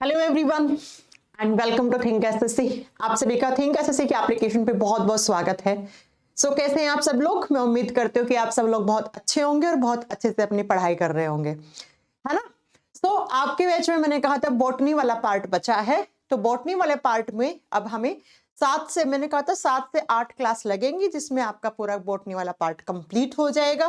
Hello everyone and welcome to think SSC. आप सभी का थिंक एसएससी के एप्लीकेशन पे बहुत बहुत स्वागत है। कैसे हैं आप सब लोग? मैं उम्मीद करती हूँ कि आप सब लोग बहुत अच्छे होंगे और बहुत अच्छे से अपनी पढ़ाई कर रहे होंगे, है ना। आपके बैच में मैंने कहा था बॉटनी वाला पार्ट बचा है, तो बॉटनी वाले पार्ट में अब हमें 7 से 8 क्लास लगेंगी, जिसमें आपका पूरा बॉटनी वाला पार्ट कंप्लीट हो जाएगा।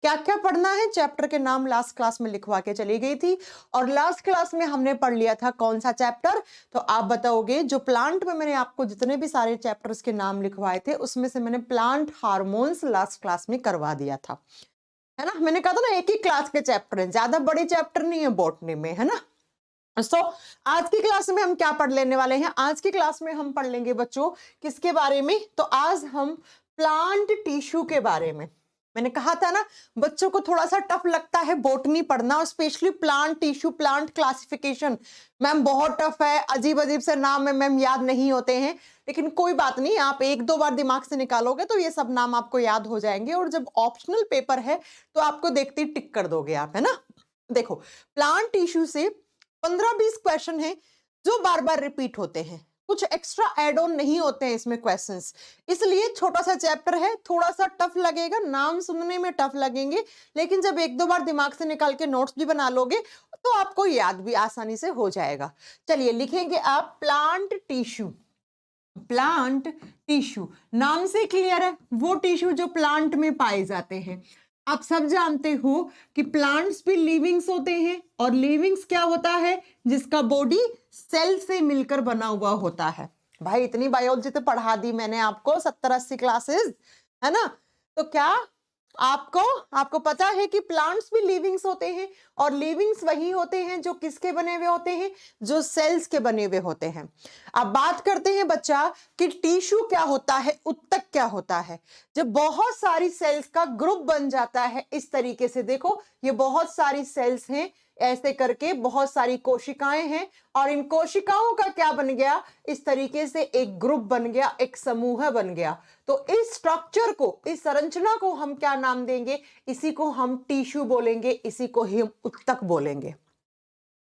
क्या क्या पढ़ना है, चैप्टर के नाम लास्ट क्लास में लिखवा के चली गई थी, और लास्ट क्लास में हमने पढ़ लिया था कौन सा चैप्टर, तो आप बताओगे। जो प्लांट में मैंने आपको जितने भी सारे चैप्टर्स के नाम लिखवाए थे, उसमें से मैंने प्लांट हार्मोन्स लास्ट क्लास में करवा दिया था, है ना। मैंने कहा था ना एक ही क्लास के चैप्टर है, ज्यादा बड़े चैप्टर नहीं है बॉटनी में, है ना। आज की क्लास में हम क्या पढ़ लेने वाले हैं? आज की क्लास में हम पढ़ लेंगे बच्चों किसके बारे में, तो आज हम प्लांट टिश्यू के बारे में। मैंने कहा था ना बच्चों को थोड़ा सा टफ लगता है बॉटनी पढ़ना, और specially plant tissue, plant classification. Ma'am बहुत टफ है, अजीब अजीब से नाम है मैम, याद नहीं होते हैं, लेकिन कोई बात नहीं, आप एक दो बार दिमाग से निकालोगे तो ये सब नाम आपको याद हो जाएंगे, और जब ऑप्शनल पेपर है तो आपको देखते ही टिक कर दोगे आप, है ना। देखो, प्लांट टिश्यू से 15-20 क्वेश्चन हैं जो बार बार रिपीट होते हैं, कुछ एक्स्ट्रा एड ऑन नहीं होते हैं इसमें क्वेश्चंस, इसलिए छोटा सा चैप्टर है, थोड़ा सा टफ लगेगा, नाम सुनने में टफ लगेंगे, लेकिन जब एक दो बार दिमाग से निकाल के नोट्स भी बना लोगे तो आपको याद भी आसानी से हो जाएगा। चलिए लिखेंगे आप प्लांट टिश्यू। प्लांट टिश्यू नाम से क्लियर है, वो टिश्यू जो प्लांट में पाए जाते हैं। आप सब जानते हो कि प्लांट्स भी लिविंग्स होते हैं, और लिविंग्स क्या होता है? जिसका बॉडी सेल से मिलकर बना हुआ होता है। भाई इतनी बायोलॉजी तो पढ़ा दी मैंने आपको, 70-80 क्लासेस, है ना। तो क्या आपको पता है कि प्लांट्स भी लिविंग्स होते हैं, और लिविंग्स वही होते हैं जो किसके बने हुए होते हैं? जो सेल्स के बने हुए होते हैं। अब बात करते हैं बच्चा कि टिश्यू क्या होता है, उत्तक क्या होता है। जब बहुत सारी सेल्स का ग्रुप बन जाता है इस तरीके से, देखो ये बहुत सारी सेल्स हैं, ऐसे करके बहुत सारी कोशिकाएं हैं, और इन कोशिकाओं का क्या बन गया? इस तरीके से एक ग्रुप बन गया, एक समूह बन गया। तो इस स्ट्रक्चर को, इस संरचना को हम क्या नाम देंगे? इसी को हम टिश्यू बोलेंगे, इसी को हम उत्तक बोलेंगे।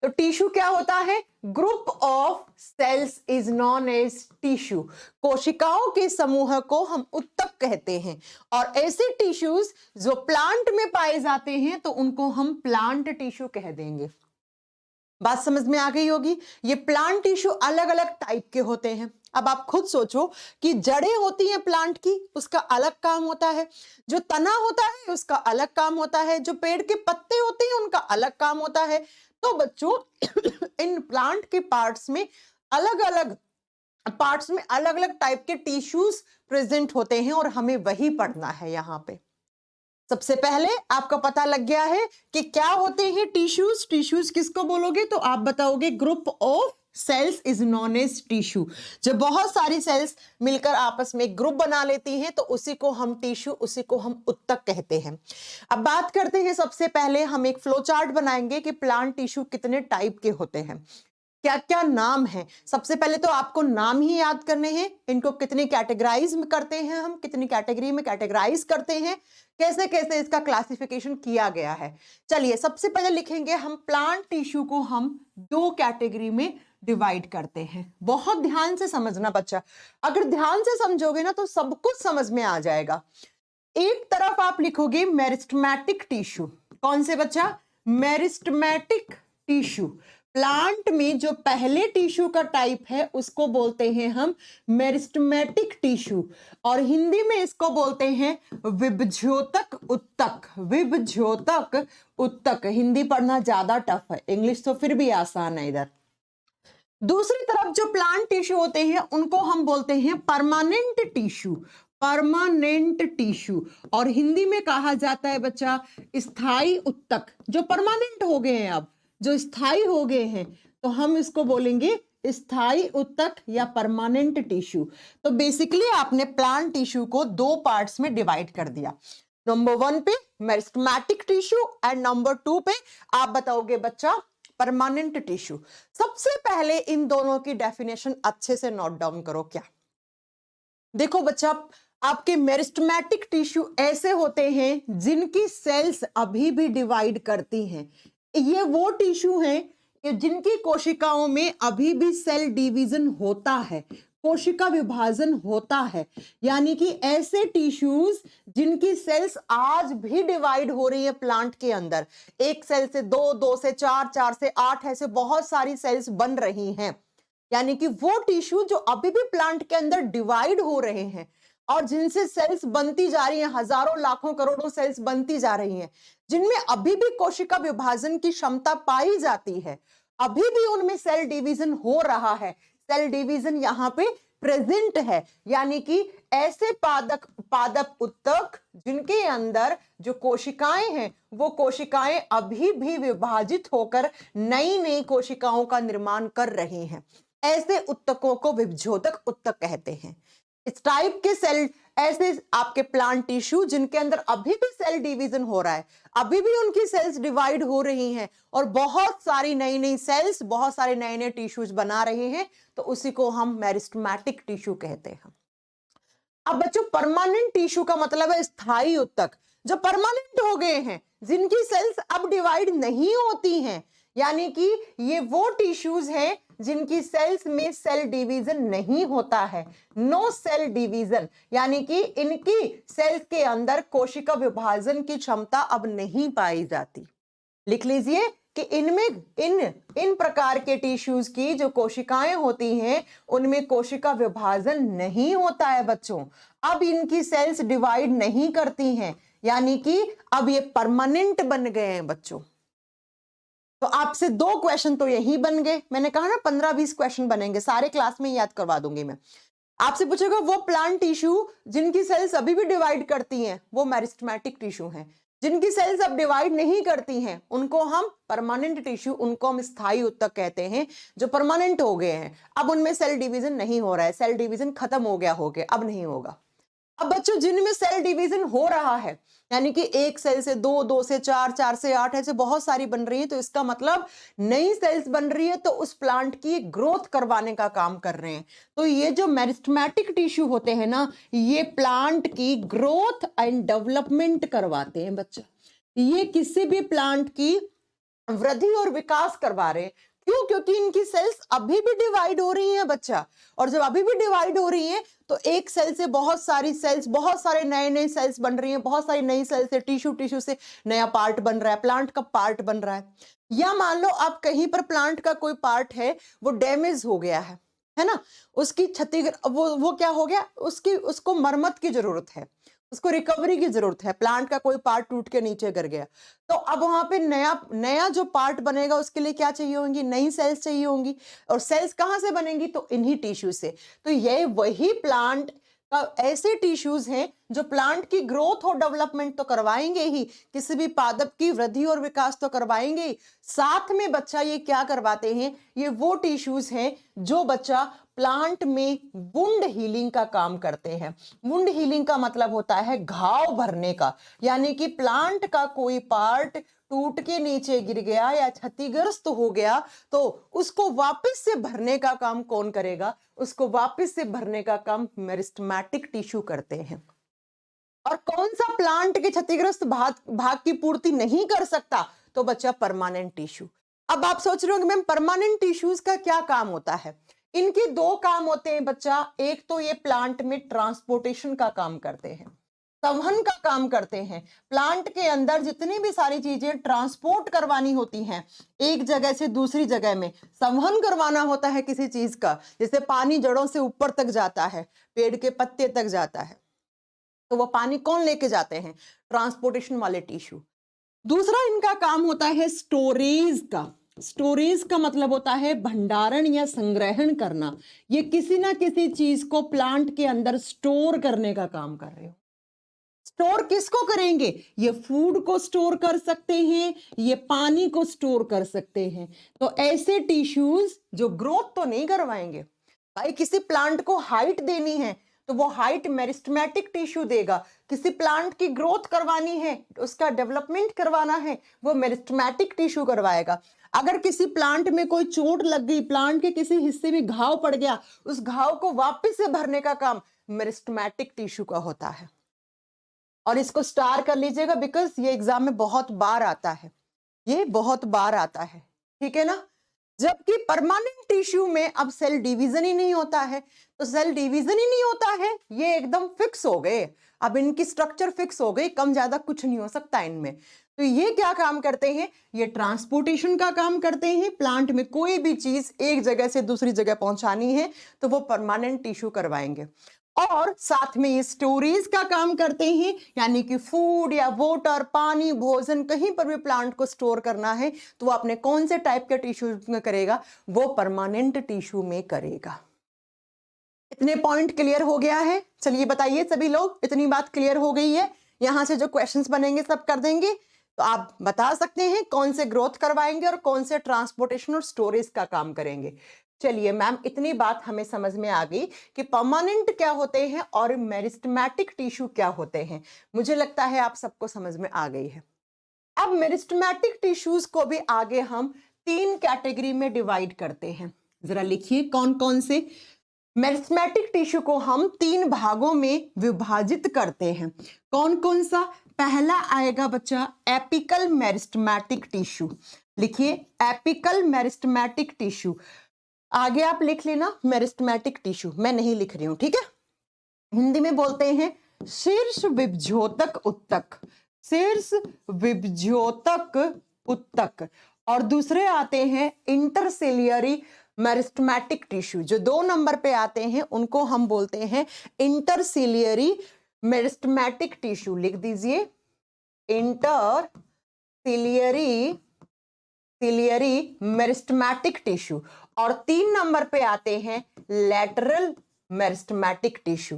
तो टिश्यू क्या होता है? Group of cells is known as tissue. कोशिकाओं के समूह को हम उत्तक कहते हैं, और ऐसे टिश्यूज जो प्लांट में पाए जाते हैं तो उनको हम प्लांट टिश्यू कह देंगे। बात समझ में आ गई होगी। ये प्लांट टिश्यू अलग अलग टाइप के होते हैं। अब आप खुद सोचो कि जड़ें होती हैं प्लांट की, उसका अलग काम होता है, जो तना होता है उसका अलग काम होता है, जो पेड़ के पत्ते होते हैं उनका अलग काम होता है। तो बच्चों इन प्लांट के पार्ट्स में अलग अलग टाइप के टिश्यूज प्रेजेंट होते हैं, और हमें वही पढ़ना है यहाँ पे। सबसे पहले आपको पता लग गया है कि क्या होते हैं टिश्यूज। टिश्यूज किसको बोलोगे? तो आप बताओगे group of cells is known as tissue. जब बहुत सारी सेल्स मिलकर आपस में ग्रुप बना लेती हैं तो उसी को हम टिश्यू, उसी को हम उत्तक कहते हैं। अब बात करते हैं, सबसे पहले हम एक फ्लो चार्ट बनाएंगे कि प्लांट टिश्यू कितने टाइप के होते हैं, क्या क्या नाम है। सबसे पहले तो आपको नाम ही याद करने हैं, इनको कितनी कैटेगराइज में करते हैं, हम कितनी कैटेगरी में कैटेगराइज करते हैं, कैसे कैसे इसका क्लासिफिकेशन किया गया है। चलिए सबसे पहले लिखेंगे हम प्लांट टिश्यू को हम 2 कैटेगरी में डिवाइड करते हैं। बहुत ध्यान से समझना बच्चा, अगर ध्यान से समझोगे ना तो सब कुछ समझ में आ जाएगा। एक तरफ आप लिखोगे मेरिस्टेमेटिक टिश्यू। कौन से बच्चा? Meristematic tissue. प्लांट में जो पहले टिश्यू का टाइप है उसको बोलते हैं हम मेरिस्टेमेटिक टिश्यू, और हिंदी में इसको बोलते हैं विभज्योतक उत्तक। विभज्योतक उत्तक। हिंदी पढ़ना ज्यादा टफ है, इंग्लिश तो फिर भी आसान है इधर। दूसरी तरफ जो प्लांट टिश्यू होते हैं उनको हम बोलते हैं परमानेंट टिश्यू। परमानेंट टिश्यू, और हिंदी में कहा जाता है बच्चा स्थायी उत्तक। जो परमानेंट हो गए हैं, अब जो स्थायी हो गए हैं, तो हम इसको बोलेंगे स्थायी उत्तक या परमानेंट टिश्यू। तो बेसिकली आपने प्लांट टिश्यू को 2 पार्ट्स में डिवाइड कर दिया। नंबर 1 पे मेरिस्टेमेटिक टिश्यू, एंड नंबर 2 पे आप बताओगे बच्चा परमानेंट टिश्यू। सबसे पहले इन दोनों की डेफिनेशन अच्छे से नोट डाउन करो। क्या देखो बच्चा, आपके मेरिस्टेमेटिक टिश्यू ऐसे होते हैं जिनकी सेल्स अभी भी डिवाइड करती हैं। ये वो टिश्यू हैं, कि जिनकी कोशिकाओं में अभी भी सेल डिवीजन होता है, कोशिका विभाजन होता है, यानी कि ऐसे टिश्यूज जिनकी सेल्स आज भी डिवाइड हो रही है प्लांट के अंदर, एक सेल से दो, दो से चार, चार से आठ, ऐसे बहुत सारी सेल्स बन रही हैं, यानी कि वो टिश्यू जो अभी भी प्लांट के अंदर डिवाइड हो रहे हैं और जिनसे सेल्स बनती जा रही हैं, हजारों लाखों करोड़ों सेल्स बनती जा रही हैं, जिनमें अभी भी कोशिका विभाजन की क्षमता पाई जाती है, अभी भी उनमें सेल डिवीजन हो रहा है, सेल डिवीजन यहां पे प्रेजेंट है, यानी कि ऐसे पादप पादप उत्तक जिनके अंदर जो कोशिकाएं हैं वो कोशिकाएं अभी भी विभाजित होकर नई नई कोशिकाओं का निर्माण कर रही हैं, ऐसे उत्तकों को विभजोतक उत्तक कहते हैं। इस टाइप के सेल, ऐसे आपके प्लांट टिश्यू जिनके अंदर अभी भी सेल डिवीजन हो रहा है, अभी भी उनकी सेल्स डिवाइड हो रही हैं और बहुत सारी नई नई सेल्स, बहुत सारे नए नए टिश्यूज बना रहे हैं, तो उसी को हम मेरिस्टेमेटिक टिश्यू कहते हैं। अब बच्चों, परमानेंट टिश्यू का मतलब है स्थायी उत्तक, जो परमानेंट हो गए हैं, जिनकी सेल्स अब डिवाइड नहीं होती हैं, यानी कि ये वो टिश्यूज हैं जिनकी सेल्स में सेल डिवीजन नहीं होता है, नो सेल डिवीजन, यानी कि इनकी सेल्स के अंदर कोशिका विभाजन की क्षमता अब नहीं पाई जाती। लिख लीजिए कि इनमें इन प्रकार के टिश्यूज की जो कोशिकाएं होती हैं उनमें कोशिका विभाजन नहीं होता है बच्चों, अब इनकी सेल्स डिवाइड नहीं करती हैं, यानी कि अब ये परमानेंट बन गए हैं बच्चों। तो आपसे दो क्वेश्चन तो यही बन गए, मैंने कहा ना 15-20 क्वेश्चन बनेंगे, सारे क्लास में याद करवा दूंगी मैं। आपसे पूछेगा वो प्लांट टिश्यू जिनकी सेल्स अभी भी डिवाइड करती हैं वो मेरिस्टेमेटिक टिश्यू हैं, जिनकी सेल्स अब डिवाइड नहीं करती हैं उनको हम परमानेंट टिश्यू, उनको हम स्थायी उत्तक कहते हैं, जो परमानेंट हो गए हैं, अब उनमें सेल डिवीजन नहीं हो रहा है, सेल डिवीजन खत्म हो गया, अब नहीं होगा। अब बच्चों, जिनमें सेल डिवीजन हो रहा है, यानी कि एक सेल से दो, दो से चार, चार से आठ, ऐसे बहुत सारी बन रही है, तो इसका मतलब नई सेल्स बन रही है, तो उस प्लांट की ग्रोथ करवाने का काम कर रहे हैं। तो ये जो मेरिस्टेमेटिक टिश्यू होते हैं ना, ये प्लांट की ग्रोथ एंड डेवलपमेंट करवाते हैं बच्चा, ये किसी भी प्लांट की वृद्धि और विकास करवा रहे हैं। क्यों? क्योंकि इनकी सेल्स अभी भी डिवाइड हो रही हैं बच्चा, और जब अभी भी डिवाइड हो रही हैं तो एक सेल से बहुत सारी सेल्स, बहुत सारे नए नए सेल्स बन रही हैं, बहुत सारी नई सेल से टिश्यू से नया पार्ट बन रहा है, प्लांट का पार्ट बन रहा है। या मान लो आप कहीं पर प्लांट का कोई पार्ट है वो डैमेज हो गया है ना, उसकी क्षति, वो क्या हो गया, उसको मरम्मत की जरूरत है, उसको रिकवरी की जरूरत है, प्लांट का कोई पार्ट टूट के नीचे गिर गया, तो अब वहां पे नया नया जो पार्ट बनेगा उसके लिए क्या चाहिए होंगी, नई सेल्स चाहिए होंगी, और सेल्स कहां से बनेंगी, तो इन्हीं टिश्यू से। तो ये वही प्लांट का ऐसे टिश्यूज हैं जो प्लांट की ग्रोथ और डेवलपमेंट तो करवाएंगे ही, किसी भी पादप की वृद्धि और विकास तो करवाएंगे ही, साथ में बच्चा ये क्या करवाते हैं, ये वो टिश्यूज हैं जो बच्चा प्लांट में वुंड हीलिंग का काम करते हैं। वुंड हीलिंग का मतलब होता है घाव भरने का, यानी कि प्लांट का कोई पार्ट टूट के नीचे गिर गया या क्षतिग्रस्त हो गया, तो उसको वापस से भरने का काम कौन करेगा, उसको वापस से भरने का काम मेरिस्टेमेटिक टिश्यू करते हैं। और कौन सा प्लांट के क्षतिग्रस्त भाग की पूर्ति नहीं कर सकता, तो बच्चा परमानेंट टिश्यू। अब आप सोच रहे हो कि मैम परमानेंट टिश्यूज का क्या काम होता है, इनके दो काम होते हैं बच्चा, एक तो ये प्लांट में ट्रांसपोर्टेशन का काम करते हैं, संवहन का काम करते हैं, प्लांट के अंदर जितनी भी सारी चीजें ट्रांसपोर्ट करवानी होती हैं एक जगह से दूसरी जगह में, संवहन करवाना होता है किसी चीज का, जैसे पानी जड़ों से ऊपर तक जाता है, पेड़ के पत्ते तक जाता है, तो वो पानी कौन लेके जाते हैं, ट्रांसपोर्टेशन वाले टिश्यू। दूसरा इनका काम होता है स्टोरेज का। स्टोरेज का मतलब होता है भंडारण या संग्रहण करना, ये किसी ना किसी चीज को प्लांट के अंदर स्टोर करने का काम कर रहे हो। स्टोर किसको करेंगे, ये फूड को स्टोर कर सकते हैं, ये पानी को स्टोर कर सकते हैं। तो ऐसे टिश्यूज जो ग्रोथ तो नहीं करवाएंगे, भाई किसी प्लांट को हाइट देनी है तो वो हाइट मेरिस्टेमेटिक टिश्यू देगा, किसी प्लांट की ग्रोथ करवानी है, उसका डेवलपमेंट करवाना है, वो मेरिस्टेमेटिक टिश्यू करवाएगा। अगर किसी प्लांट में कोई चोट लग गई, प्लांट के किसी हिस्से में घाव पड़ गया, उस घाव को वापस से भरने का काम मेरिस्टेमेटिक टिश्यू का होता है। और इसको स्टार कर लीजिएगा बिकॉज ये एग्जाम में बहुत बार आता है, ये बहुत बार आता है, ठीक है ना। जबकि परमानेंट टिश्यू में अब सेल डिवीजन ही नहीं होता है। तो सेल डिवीजन ही नहीं होता है, ये एकदम फिक्स हो गए, अब इनकी स्ट्रक्चर फिक्स हो गई, कम ज्यादा कुछ नहीं हो सकता इनमें। तो ये क्या काम करते हैं, ये ट्रांसपोर्टेशन का काम करते हैं। प्लांट में कोई भी चीज एक जगह से दूसरी जगह पहुंचानी है तो वो परमानेंट टिश्यू करवाएंगे। और साथ में ये स्टोरेज का काम करते हैं, यानी कि फूड या वाटर, पानी, भोजन, कहीं पर भी प्लांट को स्टोर करना है तो वो अपने कौन से टाइप के टिश्यू में करेगा, वो परमानेंट टिश्यू में करेगा। इतने पॉइंट क्लियर हो गया है? चलिए बताइए सभी लोग, इतनी बात क्लियर हो गई है? यहां से जो क्वेश्चंस बनेंगे सब कर देंगे, तो आप बता सकते हैं कौन से ग्रोथ करवाएंगे और कौन से ट्रांसपोर्टेशन और स्टोरेज का काम करेंगे। चलिए मैम, इतनी बात हमें समझ में आ गई कि परमानेंट क्या होते हैं और मेरिस्टेमेटिक टिश्यू क्या होते हैं। मुझे लगता है आप सबको समझ में आ गई है। अब मेरिस्टेमेटिक टिश्यूज को भी आगे हम 3 कैटेगरी में डिवाइड करते हैं। जरा लिखिए कौन कौन से। मेरिस्टेमेटिक टिश्यू को हम 3 भागों में विभाजित करते हैं। कौन कौन सा? पहला आएगा बच्चा एपिकल मेरिस्टेमेटिक टिश्यू। लिखिए एपिकल मेरिस्टेमेटिक टिश्यू। आगे आप लिख लेना मेरिस्टेमेटिक टिश्यू, मैं नहीं लिख रही हूं, ठीक है। हिंदी में बोलते हैं शीर्ष विभज्योतक उत्तक, शीर्ष विभज्योतक उत्तक। और दूसरे आते हैं इंटरसेल्युलरी मेरिस्टेमेटिक टिश्यू। जो 2 नंबर पे आते हैं उनको हम बोलते हैं इंटरसेल्युलरी मेरिस्टेमेटिक टिश्यू। लिख दीजिए इंटरसेल्युलरी मेरिस्टेमेटिक टिश्यू। और 3 नंबर पे आते हैं लैटरल मेरिस्टेमेटिक टिश्यू।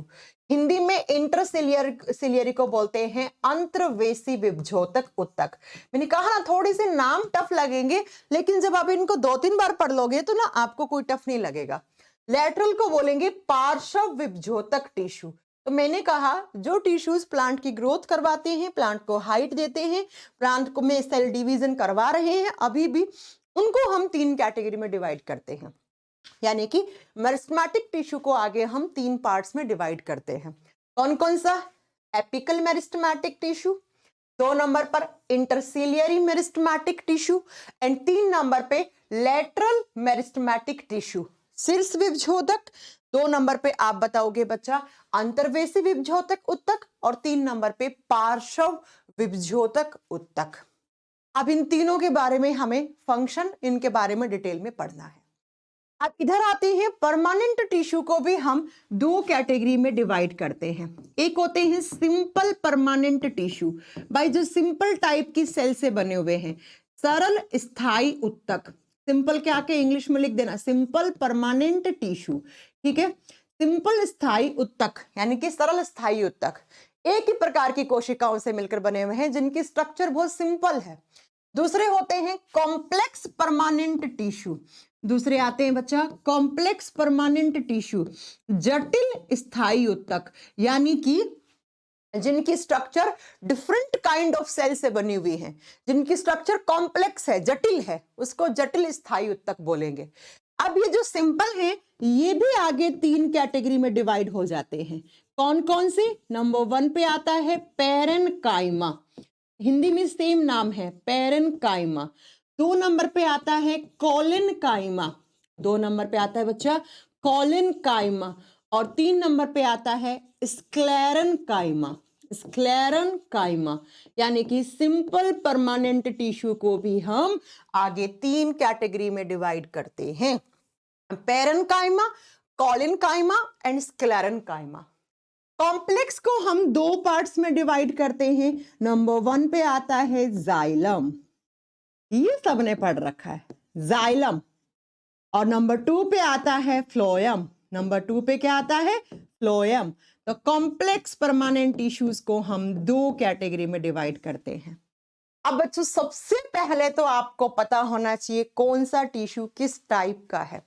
हिंदी में इंटरसेल्युलरी को बोलते हैं अंतर्वेशी विभज्योतक उत्तक। मैंने कहा ना थोड़ी से नाम टफ लगेंगे, लेकिन जब आप इनको 2-3 बार पढ़ लोगे तो ना आपको कोई टफ नहीं लगेगा। लैटरल को बोलेंगे पार्श्व विभज्योतक टिश्यू। तो मैंने कहा जो टिश्यूज प्लांट की ग्रोथ करवाते हैं, प्लांट को हाइट देते हैं, प्लांट को में सेल डिवीजन करवा रहे हैं अभी भी, उनको हम 3 कैटेगरी में डिवाइड करते हैं। यानी कि मेरिस्टेमेटिक टिश्यू को आगे हम 3 पार्ट्स में डिवाइड करते हैं। कौन कौन सा? एपिकल मेरिस्टेमेटिक टिश्यू, 2 नंबर पर इंटरसेल्युलरी मेरिस्टेमेटिक टिश्यू, एंड 3 नंबर पे लैटरल मेरिस्टेमेटिक टिश्यू। शीर्ष विभज्योतक, 2 नंबर पे आप बताओगे बच्चा अंतर्वेशी विभज्योतक उत्तक, और 3 नंबर पे पार्श्व विभज्योतक उत्तक। अब इन तीनों के बारे में हमें फंक्शन, इनके बारे में डिटेल में पढ़ना है। अब इधर आते हैं परमानेंट टिश्यू को भी हम 2 कैटेगरी में डिवाइड करते हैं। एक होते हैं सिंपल परमानेंट टिश्यू, भाई जो सिंपल टाइप की सेल से बने हुए हैं, सरल स्थायी उत्तक। सिंपल क्या के इंग्लिश में लिख देना, सिंपल परमानेंट टिश्यू, ठीक है। सिंपल स्थायी उत्तक यानी कि सरल स्थायी उत्तक एक ही प्रकार की कोशिकाओं से मिलकर बने हुए हैं जिनकी स्ट्रक्चर बहुत सिंपल है। दूसरे होते हैं कॉम्प्लेक्स परमानेंट टिश्यू। दूसरे आते हैं बच्चा कॉम्प्लेक्स परमानेंट टिश्यू, जटिल स्थायी उत्तक, यानी कि जिनकी structure different kind of cell से बनी हुई है, जिनकी स्ट्रक्चर कॉम्प्लेक्स है, जटिल है, उसको जटिल स्थायी उत्तक बोलेंगे। अब ये जो सिंपल है ये भी आगे 3 कैटेगरी में डिवाइड हो जाते हैं। कौन कौन से? नंबर 1 पे आता है पैरेनकाइमा, हिंदी में सेम नाम है पैरेनकाइमा। 2 नंबर पे आता है कॉलिनकाइमा, 2 नंबर पे आता है बच्चा कॉलिनकाइमा, और 3 नंबर पे आता है स्क्लेरेनकाइमा, स्क्लेरेनकाइमा। यानी कि सिंपल परमानेंट टिश्यू को भी हम आगे 3 कैटेगरी में डिवाइड करते हैं, पैरेनकाइमा, कॉलिनकाइमा एंड स्क्लेरेनकाइमा। कॉम्प्लेक्स को हम 2 पार्ट्स में डिवाइड करते हैं। नंबर 1 पे आता है जाइलम, ये सबने पढ़ रखा है जाइलम, और नंबर 2 पे आता है फ्लोएम, नंबर 2 पे क्या आता है? फ्लोएम। तो कॉम्प्लेक्स परमानेंट टिश्यूज को हम 2 कैटेगरी में डिवाइड करते हैं। अब बच्चों सबसे पहले तो आपको पता होना चाहिए कौन सा टिश्यू किस टाइप का है।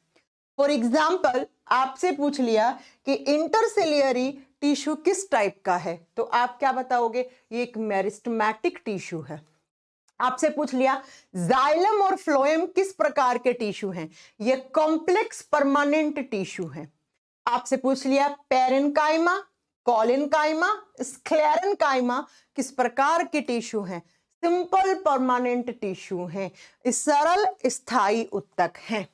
फॉर एग्जाम्पल आपसे पूछ लिया कि इंटरसेल्युलरी टिश्यू किस टाइप का है, तो आप क्या बताओगे? ये एक मेरिस्टेमेटिक टिश्यू है। आपसे पूछ लिया जाइलम और फ्लोएम किस प्रकार के टिश्यू हैं, ये कॉम्प्लेक्स परमानेंट टिश्यू हैं। आपसे पूछ लिया पैरेनकाइमा, कॉलिनकाइमा, स्क्लेरेनकाइमा किस प्रकार के टिश्यू हैं, सिंपल परमानेंट टिश्यू हैं, सरल स्थायी उत्तक हैं।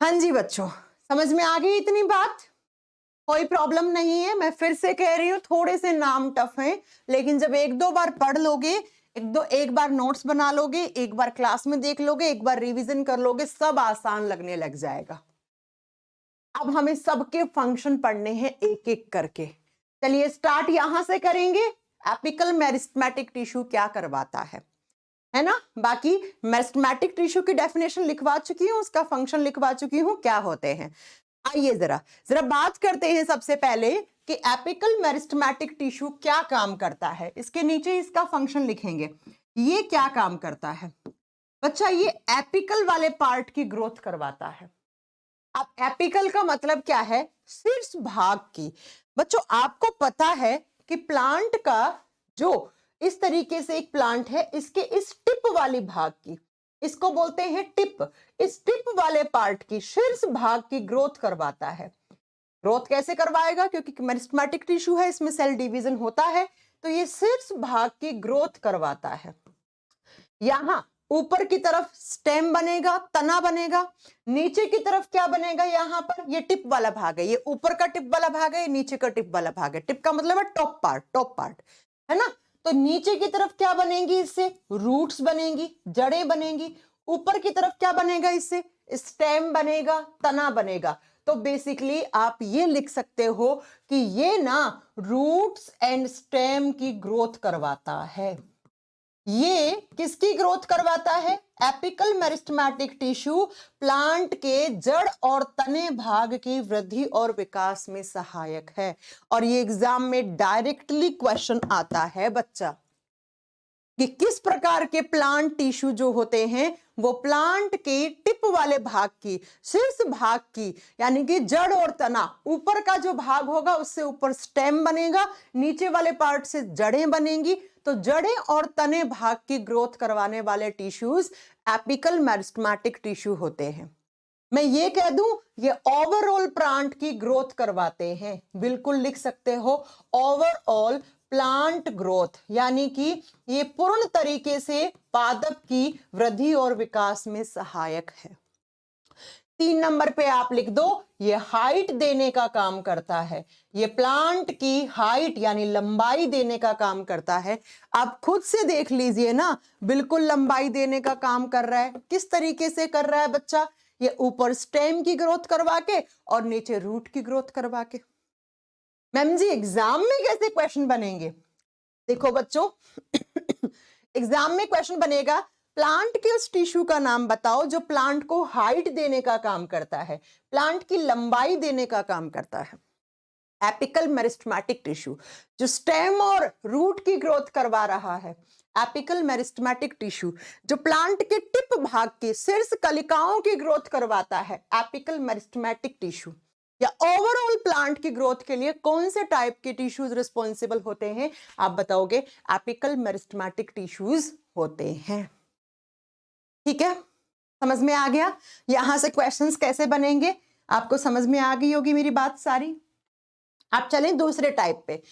हाँ जी बच्चों, समझ में आ गई इतनी बात? कोई प्रॉब्लम नहीं है। मैं फिर से कह रही हूँ, थोड़े से नाम टफ हैं, लेकिन जब एक दो बार पढ़ लोगे, एक बार नोट्स बना लोगे, एक बार क्लास में देख लोगे, एक बार रिवीजन कर लोगे, सब आसान लगने लग जाएगा। अब हमें सबके फंक्शन पढ़ने हैं एक एक करके। चलिए स्टार्ट यहां से करेंगे। एपिकल मेरिस्टेमेटिक टिश्यू क्या करवाता है ना? बाकी मेरिस्टेमेटिक टिश्यू की डेफिनेशन लिखवा चुकी हूं, उसका फंक्शन लिखवा चुकी हूं, क्या होते हैं। आइए जरा जरा बात करते हैं सबसे पहले कि एपिकल मेरिस्टेमेटिक टिश्यू क्या काम करता है। इसके नीचे इसका फंक्शन लिखेंगे। ये क्या काम करता है बच्चा? ये एपिकल वाले पार्ट की ग्रोथ करवाता है। अब एपिकल का मतलब क्या है? शीर्ष भाग की। बच्चों आपको पता है कि प्लांट का जो इस तरीके से एक प्लांट है, इसके इस टिप वाली भाग की, इसको बोलते हैं टिप। इस टिप वाले पार्ट की शीर्ष भाग की ग्रोथ करवाता है। ग्रोथ कैसे करवाएगा? क्योंकि मेरिस्टेमेटिक टिश्यू है, इसमें सेल डिवीजन होता है, तो ये शीर्ष भाग की ग्रोथ करवाता है। यहां ऊपर की तरफ स्टेम बनेगा, तना बनेगा। नीचे की तरफ क्या बनेगा? यहां पर ये टिप वाला भाग है, ये ऊपर का टिप वाला भाग है, ये नीचे का टिप वाला भाग है। टिप का मतलब है टॉप पार्ट है ना? तो नीचे की तरफ क्या बनेंगी? इससे रूट्स बनेंगी, जड़ें बनेंगी। ऊपर की तरफ क्या बनेगा? इससे स्टेम बनेगा, तना बनेगा। तो बेसिकली आप ये लिख सकते हो कि ये ना रूट्स एंड स्टेम की ग्रोथ करवाता है। ये किसकी ग्रोथ करवाता है? एपिकल मेरिस्टेमेटिक टिश्यू प्लांट के जड़ और तने भाग की वृद्धि और विकास में सहायक है। और ये एग्जाम में डायरेक्टली क्वेश्चन आता है बच्चा कि किस प्रकार के प्लांट टिश्यू जो होते हैं वो प्लांट के टिप वाले भाग की, शीर्ष भाग की, यानी कि जड़ और तना, ऊपर का जो भाग होगा उससे ऊपर स्टेम बनेगा, नीचे वाले पार्ट से जड़ें बनेंगी। तो जड़ें और तने भाग की ग्रोथ करवाने वाले टिश्यूज एपिकल मेरिस्टेमेटिक टिश्यू होते हैं। मैं ये कह दूं, ये ओवरऑल प्लांट की ग्रोथ करवाते हैं। बिल्कुल लिख सकते हो, ओवरऑल प्लांट ग्रोथ, यानी कि ये पूर्ण तरीके से पादप की वृद्धि और विकास में सहायक है। 3 नंबर पे आप लिख दो, ये हाइट देने का काम करता है। ये प्लांट की हाइट यानी लंबाई देने का काम करता है। आप खुद से देख लीजिए ना, बिल्कुल लंबाई देने का काम कर रहा है। किस तरीके से कर रहा है बच्चा? ये ऊपर स्टेम की ग्रोथ करवा के और नीचे रूट की ग्रोथ करवा के। मैम जी एग्जाम में कैसे क्वेश्चन बनेंगे? देखो बच्चों एग्जाम में क्वेश्चन बनेगा, प्लांट के उस टिश्यू का नाम बताओ जो प्लांट को हाइट देने का काम करता है, प्लांट की लंबाई देने का काम करता है। एपिकल मेरिस्टेमेटिक टिश्यू जो स्टेम और रूट की ग्रोथ करवा रहा है। एपिकल मेरिस्टेमेटिक टिश्यू जो प्लांट के टिप भाग के शीर्ष कलिकाओं की ग्रोथ करवाता है। एपिकल मेरिस्टेमेटिक टिश्यू या ओवरऑल प्लांट की ग्रोथ के लिए कौन से टाइप के टिश्यूज रिस्पॉन्सिबल होते हैं? आप बताओगे एपिकल मेरिस्टेमेटिक टिश्यूज होते हैं। ठीक है, समझ में आ गया? यहां से क्वेश्चंस कैसे बनेंगे आपको समझ में आ गई होगी मेरी बात सारी। आप चलें दूसरे टाइप पे।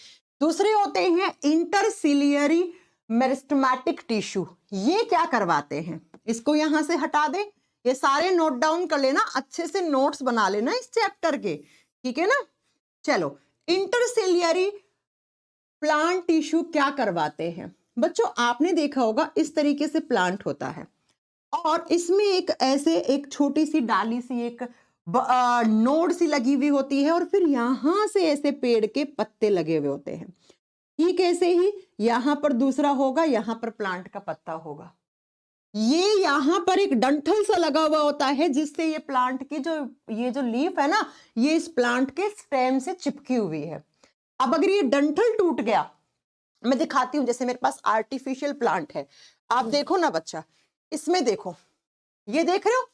दूसरे होते हैं इंटरसिलियरी मेरिस्टेमेटिक टिश्यू। ये क्या करवाते हैं? इसको यहां से हटा दे, ये सारे नोट डाउन कर लेना, अच्छे से नोट्स बना लेना इस चैप्टर के, ठीक है ना? चलो, इंटरसिलियरी प्लांट टिश्यू क्या करवाते हैं? बच्चों आपने देखा होगा इस तरीके से प्लांट होता है और इसमें एक ऐसे एक छोटी सी डाली सी एक नोड सी लगी हुई होती है और फिर यहां से ऐसे पेड़ के पत्ते लगे हुए होते हैं। ठीक ऐसे ही यहां पर दूसरा होगा, यहां पर प्लांट का पत्ता होगा। ये यहां पर एक डंठल सा लगा हुआ होता है जिससे ये प्लांट की ये जो लीफ है ना, ये इस प्लांट के स्टेम से चिपकी हुई है। अब अगर ये डंठल टूट गया, मैं दिखाती हूं, जैसे मेरे पास आर्टिफिशियल प्लांट है, आप देखो ना बच्चा, इसमें देखो, ये देख रहे हो,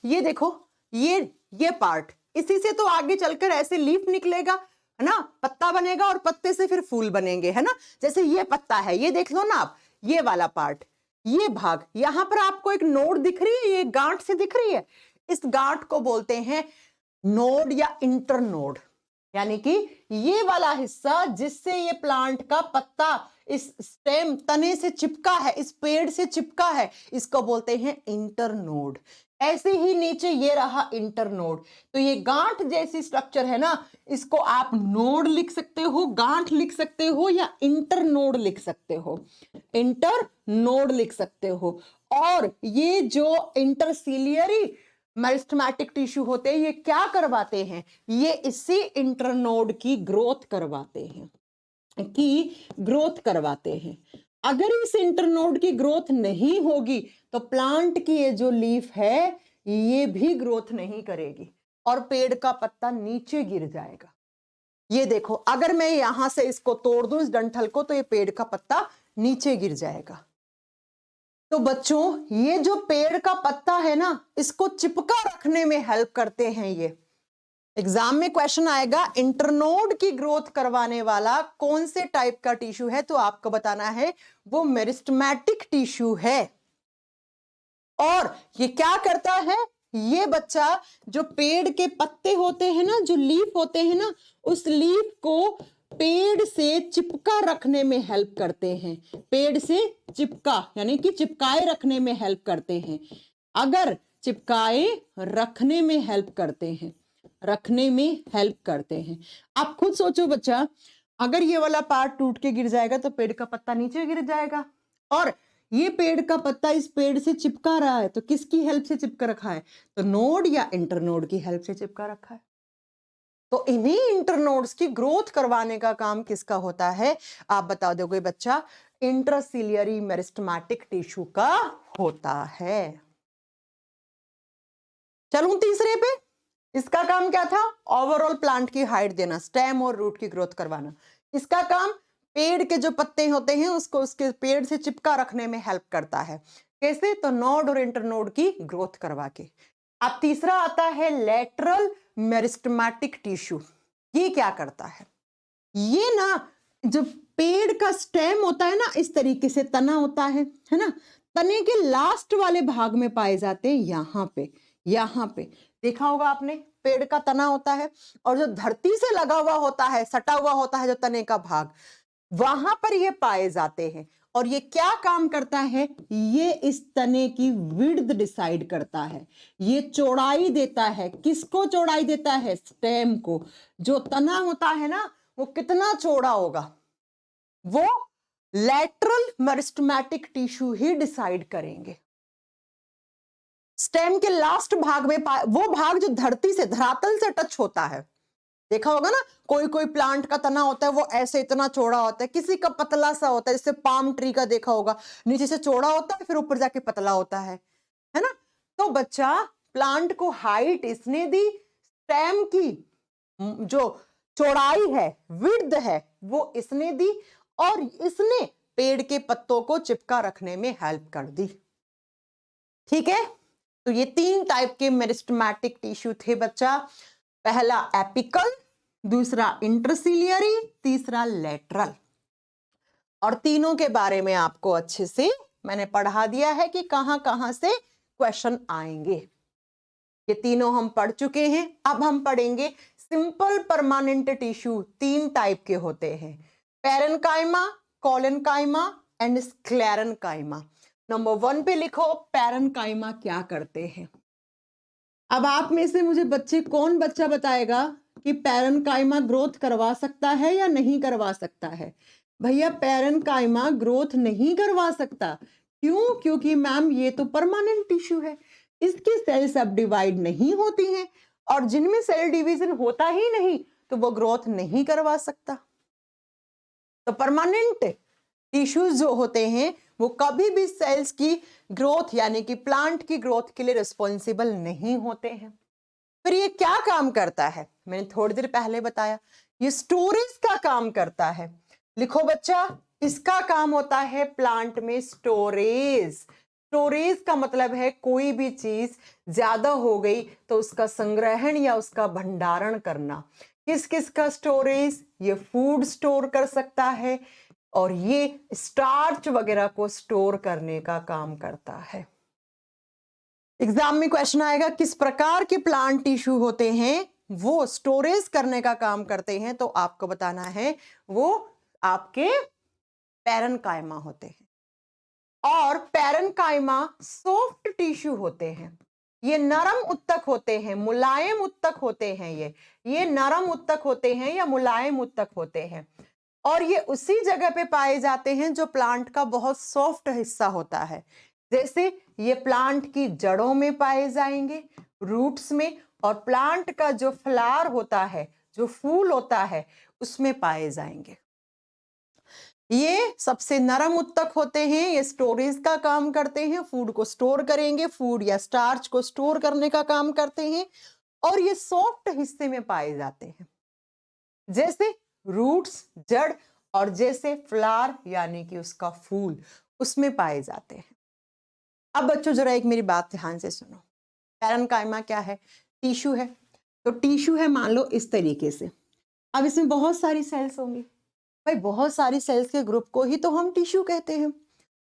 ये देखो, ये पार्ट, इसी से तो आगे चलकर ऐसे लीफ निकलेगा, है ना, पत्ता बनेगा और पत्ते से फिर फूल बनेंगे, है ना। जैसे ये पत्ता है, ये देख लो ना आप, ये वाला पार्ट, ये भाग, यहां पर आपको एक नोड दिख रही है, ये गांठ से दिख रही है, इस गांठ को बोलते हैं नोड या इंटरनोड। यानी कि ये वाला हिस्सा जिससे ये प्लांट का पत्ता इस स्टेम तने से चिपका है, इस पेड़ से चिपका है, इसको बोलते हैं इंटरनोड। ऐसे ही नीचे ये रहा इंटरनोड। तो ये गांठ जैसी स्ट्रक्चर है ना, इसको आप नोड लिख सकते हो, गांठ लिख सकते हो, या इंटरनोड लिख सकते हो, इंटरनोड लिख सकते हो। और ये जो इंटरसिलियरी मेरिस्टेमेटिक टिश्यू होते हैं, ये क्या करवाते हैं, ये इसी इंटरनोड की ग्रोथ करवाते हैं, अगर इस इंटरनोड की ग्रोथ नहीं होगी तो प्लांट की ये जो लीफ है ये भी ग्रोथ नहीं करेगी और पेड़ का पत्ता नीचे गिर जाएगा। ये देखो, अगर मैं यहां से इसको तोड़ दूं, इस डंठल को, तो ये पेड़ का पत्ता नीचे गिर जाएगा। तो बच्चों, ये जो पेड़ का पत्ता है ना, इसको चिपका रखने में हेल्प करते हैं ये। एग्जाम में क्वेश्चन आएगा इंटरनोड की ग्रोथ करवाने वाला कौन से टाइप का टिश्यू है, तो आपको बताना है वो मेरिस्टेमेटिक टिश्यू है। और ये क्या करता है, ये बच्चा जो पेड़ के पत्ते होते हैं ना, जो लीफ होते हैं ना, उस लीफ को पेड़ से चिपका रखने में हेल्प करते हैं, पेड़ से चिपका यानी कि चिपकाए रखने में हेल्प करते हैं। अगर चिपकाए रखने में हेल्प करते हैं, रखने में हेल्प करते हैं। आप खुद सोचो बच्चा, अगर ये वाला पार्ट टूट के गिर जाएगा तो पेड़ का पत्ता नीचे गिर जाएगा, और ये पेड़ का पत्ता इस पेड़ से चिपका रहा है, तो किसकी हेल्प से चिपका रखा है, तो नोड या इंटरनोड की हेल्प से चिपका रखा है। तो इन्हीं इंटरनोड्स की ग्रोथ करवाने का काम किसका होता है, आप बता दोगे बच्चा, इंटरसिलियरी मेरिस्टेमेटिक टिश्यू का होता है। चलूं तीसरे पे, इसका काम क्या था, ओवरऑल प्लांट की हाइट देना, स्टेम और रूट की ग्रोथ करवाना। इसका काम पेड़ के जो पत्ते होते हैं उसको उसके पेड़ से चिपका रखने में हेल्प करता है। कैसे, तो नोड और इंटरनोड की ग्रोथ करवा के। अब तीसरा आता है लेटरल मेरिस्टेमेटिक टिश्यू। ये क्या करता है, ये ना जो पेड़ का स्टेम होता है ना, इस तरीके से तना होता है ना, तने के लास्ट वाले भाग में पाए जाते हैं, यहाँ पे देखा होगा आपने, पेड़ का तना होता है और जो धरती से लगा हुआ होता है, सटा हुआ होता है जो तने का भाग, वहां पर ये पाए जाते हैं। और ये क्या काम करता है, ये इस तने की विड्थ डिसाइड करता है, ये चौड़ाई देता है। किसको चौड़ाई देता है, स्टेम को। जो तना होता है ना, वो कितना चौड़ा होगा, वो लेटरल मेरिस्टेमेटिक टिश्यू ही डिसाइड करेंगे। स्टेम के लास्ट भाग में वो भाग जो धरती से, धरातल से टच होता है, देखा होगा ना, कोई कोई प्लांट का तना होता है वो ऐसे इतना चौड़ा होता है, किसी का पतला सा होता है, जैसे पाम ट्री का देखा होगा, नीचे से चौड़ा होता है फिर ऊपर जाके पतला होता है ना। तो बच्चा, प्लांट को हाइट इसने दी, स्टेम की जो चौड़ाई है, विड्थ है, वो इसने दी, और इसने पेड़ के पत्तों को चिपका रखने में हेल्प कर दी। ठीक है, तो ये तीन टाइप के मेरिस्टेमेटिक टिश्यू थे बच्चा। पहला एपिकल, दूसरा इंटरसिलियरी, तीसरा लेटरल। और तीनों के बारे में आपको अच्छे से मैंने पढ़ा दिया है कि कहां कहां से क्वेश्चन आएंगे। ये तीनों हम पढ़ चुके हैं। अब हम पढ़ेंगे सिंपल परमानेंट टिश्यू। तीन टाइप के होते हैं, parenchyma, collenchyma and sclerenchyma. Number 1 पे लिखो पैरेन्काइमा क्या करते हैं। अब आप में से मुझे कौन बच्चा बताएगा कि पैरेन्काइमा ग्रोथ करवा सकता है या नहीं करवा सकता है। भैया, पैरेन्काइमा ग्रोथ नहीं करवा सकता। क्यों? क्योंकि मैम ये तो परमानेंट टिश्यू है, इसकी सेल सब डिवाइड नहीं होती हैं, और जिनमें सेल डिवीजन होता ही नहीं तो वो ग्रोथ नहीं करवा सकता। तो परमानेंट टिश्यूज जो होते हैं वो कभी भी सेल्स की ग्रोथ यानी कि प्लांट की ग्रोथ के लिए रिस्पॉन्सिबल नहीं होते हैं। फिर ये क्या काम करता है, मैंने थोड़ी देर पहले बताया, ये स्टोरेज का काम करता है। लिखो बच्चा, इसका काम होता है प्लांट में स्टोरेज। स्टोरेज का मतलब है कोई भी चीज ज्यादा हो गई तो उसका संग्रहण या उसका भंडारण करना। किस किस का स्टोरेज, ये फूड स्टोर कर सकता है और ये स्टार्च वगैरह को स्टोर करने का काम करता है। एग्जाम में क्वेश्चन आएगा किस प्रकार के प्लांट टिश्यू होते हैं, वो स्टोरेज करने का काम करते हैं, तो आपको बताना है वो आपके पैरेन्काइमा होते हैं। और पैरेन्काइमा सॉफ्ट टिश्यू होते हैं, ये नरम उत्तक होते हैं, मुलायम उत्तक होते हैं, ये नरम उत्तक होते हैं या मुलायम उत्तक होते हैं। और ये उसी जगह पे पाए जाते हैं जो प्लांट का बहुत सॉफ्ट हिस्सा होता है। जैसे ये प्लांट की जड़ों में पाए जाएंगे, रूट्स में, और प्लांट का जो फ्लावर होता है, जो फूल होता है, उसमें पाए जाएंगे। ये सबसे नरम उत्तक होते हैं, ये स्टोरेज का काम करते हैं, फूड को स्टोर करेंगे, फूड या स्टार्च को स्टोर करने का काम करते हैं। और ये सॉफ्ट हिस्से में पाए जाते हैं, जैसे रूट्स, जड़, और जैसे फ्लावर यानी कि उसका फूल, उसमें पाए जाते हैं। अब बच्चों जरा एक मेरी बात ध्यान से सुनो। पैरेन्काइमा क्या है? टिश्यू है। तो टिश्यू है मान लो इस तरीके से। अब इसमें बहुत सारी सेल्स होंगी, भाई बहुत सारी सेल्स के ग्रुप को ही तो हम टिश्यू कहते हैं।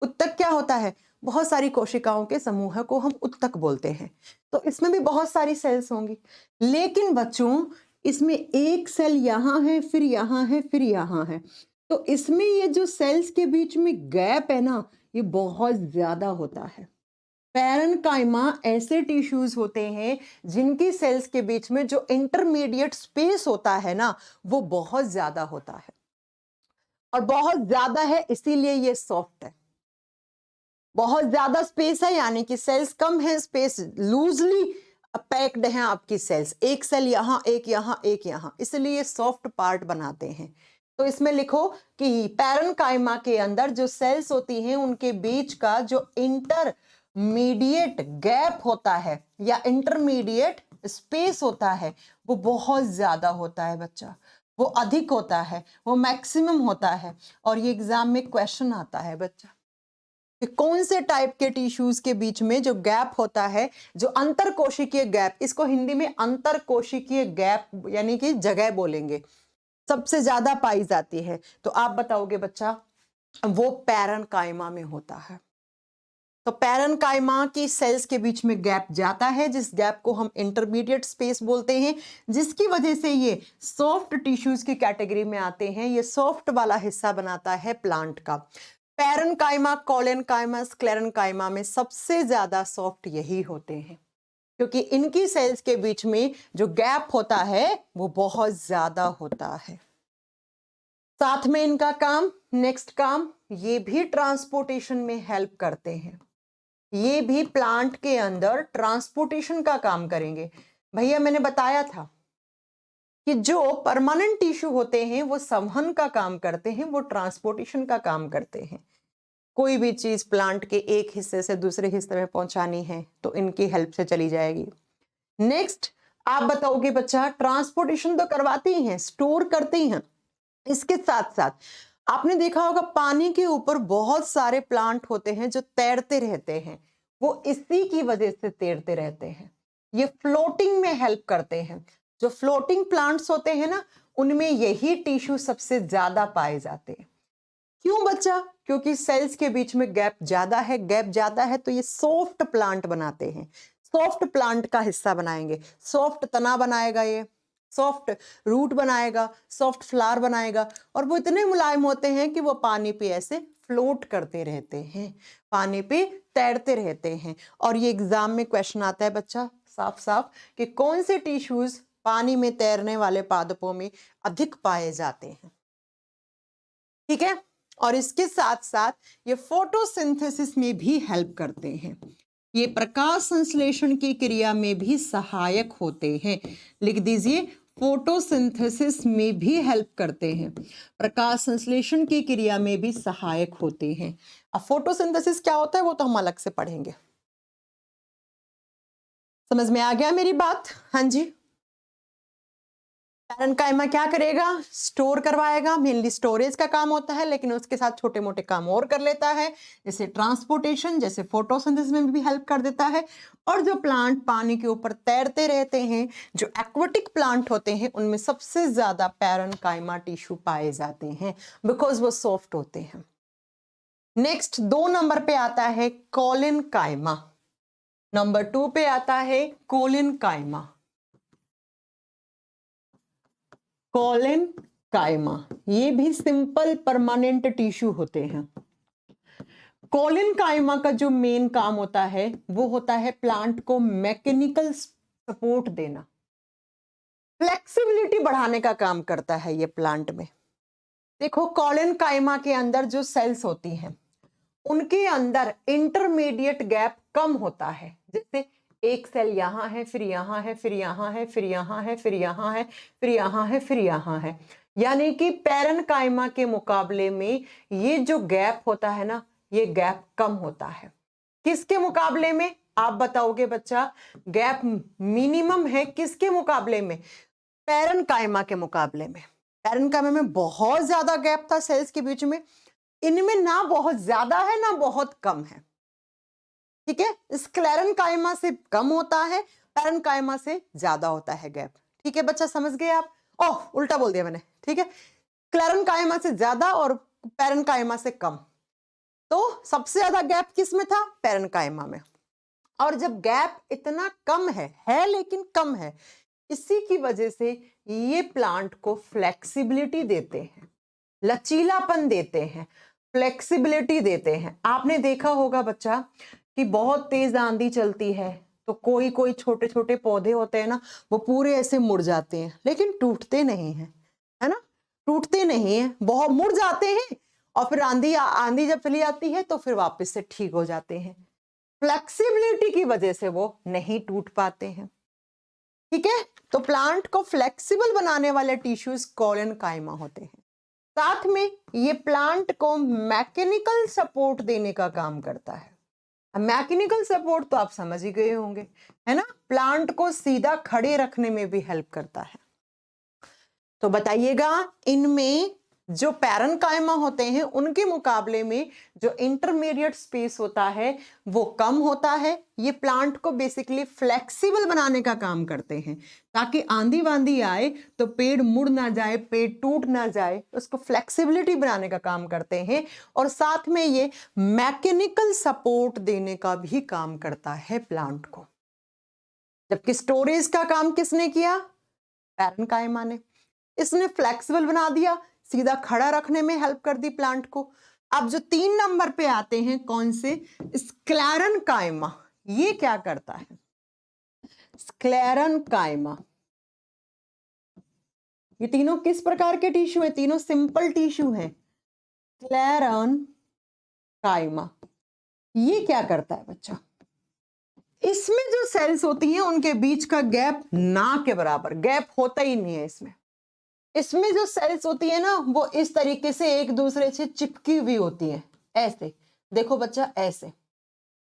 उत्तक क्या होता है? बहुत सारी कोशिकाओं के समूह को हम उत्तक बोलते हैं। तो इसमें भी बहुत सारी सेल्स होंगी, लेकिन बच्चों इसमें एक सेल यहाँ है, फिर यहाँ है, फिर यहाँ है। तो इसमें ये जो सेल्स के बीच में गैप है ना, ये बहुत ज्यादा होता है। पैरेन्काइमा ऐसे टिश्यूज होते हैं जिनकी सेल्स के बीच में जो इंटरमीडिएट स्पेस होता है ना, वो बहुत ज्यादा होता है, और बहुत ज्यादा है इसीलिए ये सॉफ्ट है। बहुत ज्यादा स्पेस है यानी कि सेल्स कम है, स्पेस लूजली पैक्ड है आपकी सेल्स, एक सेल यहाँ, एक यहाँ, एक यहाँ, इसलिए सॉफ्ट पार्ट बनाते हैं। तो इसमें लिखो कि पैरेन्काइमा के अंदर जो सेल्स होती हैं उनके बीच का जो इंटरमीडिएट गैप होता है या इंटरमीडिएट स्पेस होता है, वो बहुत ज्यादा होता है बच्चा, वो अधिक होता है, वो मैक्सिमम होता है। और ये एग्जाम में क्वेश्चन आता है बच्चा कि कौन से टाइप के टिश्यूज के बीच में जो गैप होता है, जो अंतर कोशिकीय गैप, इसको हिंदी में अंतर कोशिकीय गैप यानी कि जगह बोलेंगे, सबसे ज्यादा पाई जाती है। तो आप बताओगे बच्चा वो पैरेन्काइमा में होता है। तो पैरेन्काइमा की सेल्स के बीच में गैप जाता है, जिस गैप को हम इंटरमीडिएट स्पेस बोलते हैं, जिसकी वजह से ये सॉफ्ट टिश्यूज की कैटेगरी में आते हैं। ये सॉफ्ट वाला हिस्सा बनाता है प्लांट का। पैरेन्काइमा, कोलेन्काइमा, स्क्लेरेन्काइमा में सबसे ज्यादा सॉफ्ट यही होते हैं, क्योंकि इनकी सेल्स के बीच में जो गैप होता है वो बहुत ज्यादा होता है। साथ में इनका काम, नेक्स्ट काम, ये भी ट्रांसपोर्टेशन में हेल्प करते हैं। ये भी प्लांट के अंदर ट्रांसपोर्टेशन का काम करेंगे। भैया मैंने बताया था कि जो परमानेंट टिश्यू होते हैं वो संवहन का काम करते हैं, वो ट्रांसपोर्टेशन का काम करते हैं। कोई भी चीज प्लांट के एक हिस्से से दूसरे हिस्से में पहुंचानी है तो इनकी हेल्प से चली जाएगी। नेक्स्ट आप बताओगे बच्चा, ट्रांसपोर्टेशन तो करवाती ही हैं, स्टोर करती हैं, इसके साथ साथ आपने देखा होगा पानी के ऊपर बहुत सारे प्लांट होते हैं जो तैरते रहते हैं, वो इसी की वजह से तैरते रहते हैं। ये फ्लोटिंग में हेल्प करते हैं। जो फ्लोटिंग प्लांट्स होते हैं ना, उनमें यही टिश्यू सबसे ज्यादा पाए जाते हैं। क्यों बच्चा? क्योंकि सेल्स के बीच में गैप ज्यादा है, गैप ज्यादा है तो ये सॉफ्ट प्लांट बनाते हैं, सॉफ्ट प्लांट का हिस्सा बनाएंगे, सॉफ्ट तना बनाएगा, ये सॉफ्ट रूट बनाएगा, सॉफ्ट फ्लावर बनाएगा, और वो इतने मुलायम होते हैं कि वो पानी पे ऐसे फ्लोट करते रहते हैं, पानी पे तैरते रहते हैं। और ये एग्जाम में क्वेश्चन आता है बच्चा साफ साफ कि कौन से टिश्यूज पानी में तैरने वाले पादपों में अधिक पाए जाते हैं। ठीक है, और इसके साथ साथ ये फोटोसिंथेसिस में भी हेल्प करते हैं, ये प्रकाश संश्लेषण की क्रिया में भी सहायक होते हैं। लिख दीजिए, फोटोसिंथेसिस में भी हेल्प करते हैं, प्रकाश संश्लेषण की क्रिया में भी सहायक होते हैं। अब फोटोसिंथेसिस क्या होता है वो तो हम अलग से पढ़ेंगे। समझ में आ गया मेरी बात? हाँ जी। पैरेन्काइमा क्या करेगा? स्टोर करवाएगा, मेनली स्टोरेज का काम होता है, लेकिन उसके साथ छोटे मोटे काम और कर लेता है, जैसे ट्रांसपोर्टेशन, जैसे फोटोसिंथेसिस में भी हेल्प कर देता है। और जो प्लांट पानी के ऊपर तैरते रहते हैं, जो एक्वेटिक प्लांट होते हैं, उनमें सबसे ज्यादा पैरेन्काइमा टिश्यू पाए जाते हैं, बिकॉज वो सॉफ्ट होते हैं। नेक्स्ट 2 नंबर पे आता है कोलेन्काइमा, नंबर 2 पे आता है कोलेन्काइमा। कोलेन कायमा, ये भी सिंपल परमानेंट टिश्यू होते हैं। कोलेन कायमा का जो मेन काम होता है वो होता है प्लांट को मैकेनिकल सपोर्ट देना, फ्लेक्सिबिलिटी बढ़ाने का काम करता है ये प्लांट में। देखो कोलेन कायमा के अंदर जो सेल्स होती हैं उनके अंदर इंटरमीडिएट गैप कम होता है, जैसे एक सेल यहां है, फिर यहां है, फिर यहां है, फिर यहां है, फिर यहां है, फिर यहां है, फिर यहां है। यानी कि पैरेन्काइमा के मुकाबले में ये जो गैप होता है ना, ये गैप कम होता है। किसके मुकाबले में आप बताओगे बच्चा? गैप मिनिमम है किसके मुकाबले में? पैरेन्काइमा के मुकाबले में। पैरेन्काइमा में बहुत ज्यादा गैप था सेल्स के बीच में, इनमें ना बहुत ज्यादा है ना बहुत कम है। ठीक है, स्क्लेरेन्काइमा से कम होता है, पैरेन्काइमा से ज्यादा होता है गैप। ठीक है बच्चा, समझ गए आप? ओह, उल्टा बोल दिया मैंने। ठीक है, स्क्लेरेन्काइमा से ज्यादा और पैरेन्काइमा से कम। तो सबसे ज्यादा गैप किस में था? पैरेन्काइमा में। और जब गैप इतना कम है लेकिन कम है, इसी की वजह से ये प्लांट को फ्लेक्सिबिलिटी देते हैं, लचीलापन देते हैं, फ्लेक्सिबिलिटी देते हैं। आपने देखा होगा बच्चा कि बहुत तेज आंधी चलती है तो कोई कोई छोटे छोटे पौधे होते हैं ना, वो पूरे ऐसे मुड़ जाते हैं लेकिन टूटते नहीं हैं, है ना? टूटते नहीं हैं, बहुत मुड़ जाते हैं और फिर आंधी जब चली आती है तो फिर वापस से ठीक हो जाते हैं। फ्लेक्सिबिलिटी की वजह से वो नहीं टूट पाते हैं। ठीक है, तो प्लांट को फ्लेक्सिबल बनाने वाले टिश्यूज कोलेन्काइमा होते हैं। साथ में ये प्लांट को मैकेनिकल सपोर्ट देने का काम करता है। मैकेनिकल सपोर्ट तो आप समझ ही गए होंगे, है ना? प्लांट को सीधा खड़े रखने में भी हेल्प करता है। तो बताइएगा, इनमें जो पैरेन्काइमा होते हैं उनके मुकाबले में जो इंटरमीडिएट स्पेस होता है वो कम होता है। ये प्लांट को बेसिकली फ्लेक्सिबल बनाने का काम करते हैं, ताकि आंधी वांधी आए तो पेड़ मुड़ ना जाए, पेड़ टूट ना जाए, उसको फ्लेक्सिबिलिटी बनाने का काम करते हैं। और साथ में ये मैकेनिकल सपोर्ट देने का भी काम करता है प्लांट को। जबकि स्टोरेज का काम किसने किया? पैरेन्काइमा ने। इसने फ्लेक्सिबल बना दिया, सीधा खड़ा रखने में हेल्प कर दी प्लांट को। अब जो 3 नंबर पे आते हैं, कौन से? स्क्लेरेन्काइमा। ये क्या करता है? स्क्लेरेन्काइमा, ये तीनों किस प्रकार के टिश्यू है? तीनों सिंपल टिश्यू हैं। स्क्लेरेन्काइमा ये क्या करता है बच्चा? इसमें जो सेल्स होती हैं उनके बीच का गैप ना के बराबर, गैप होता ही नहीं है इसमें। इसमें जो सेल्स होती है ना, वो इस तरीके से एक दूसरे से चिपकी हुई होती हैं, ऐसे। देखो बच्चा, ऐसे।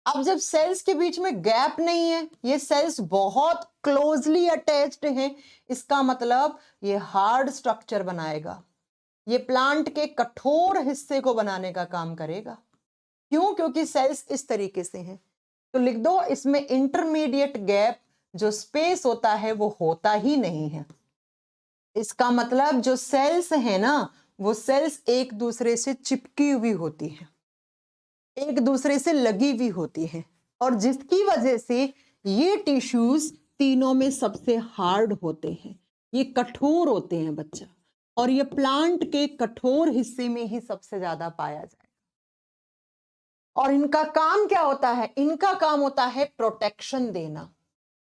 अब जब सेल्स के बीच में गैप नहीं है, ये सेल्स बहुत क्लोजली अटैच्ड हैं, इसका मतलब ये हार्ड स्ट्रक्चर बनाएगा, ये प्लांट के कठोर हिस्से को बनाने का काम करेगा। क्यों? क्योंकि सेल्स इस तरीके से हैं। तो लिख दो, इसमें इंटरमीडिएट गैप जो स्पेस होता है वो होता ही नहीं है। इसका मतलब जो सेल्स है ना, वो सेल्स एक दूसरे से चिपकी हुई होती हैं, एक दूसरे से लगी हुई होती हैं, और जिसकी वजह से ये टिश्यूज तीनों में सबसे हार्ड होते हैं, ये कठोर होते हैं बच्चा। और ये प्लांट के कठोर हिस्से में ही सबसे ज्यादा पाया जाए। और इनका काम क्या होता है? इनका काम होता है प्रोटेक्शन देना।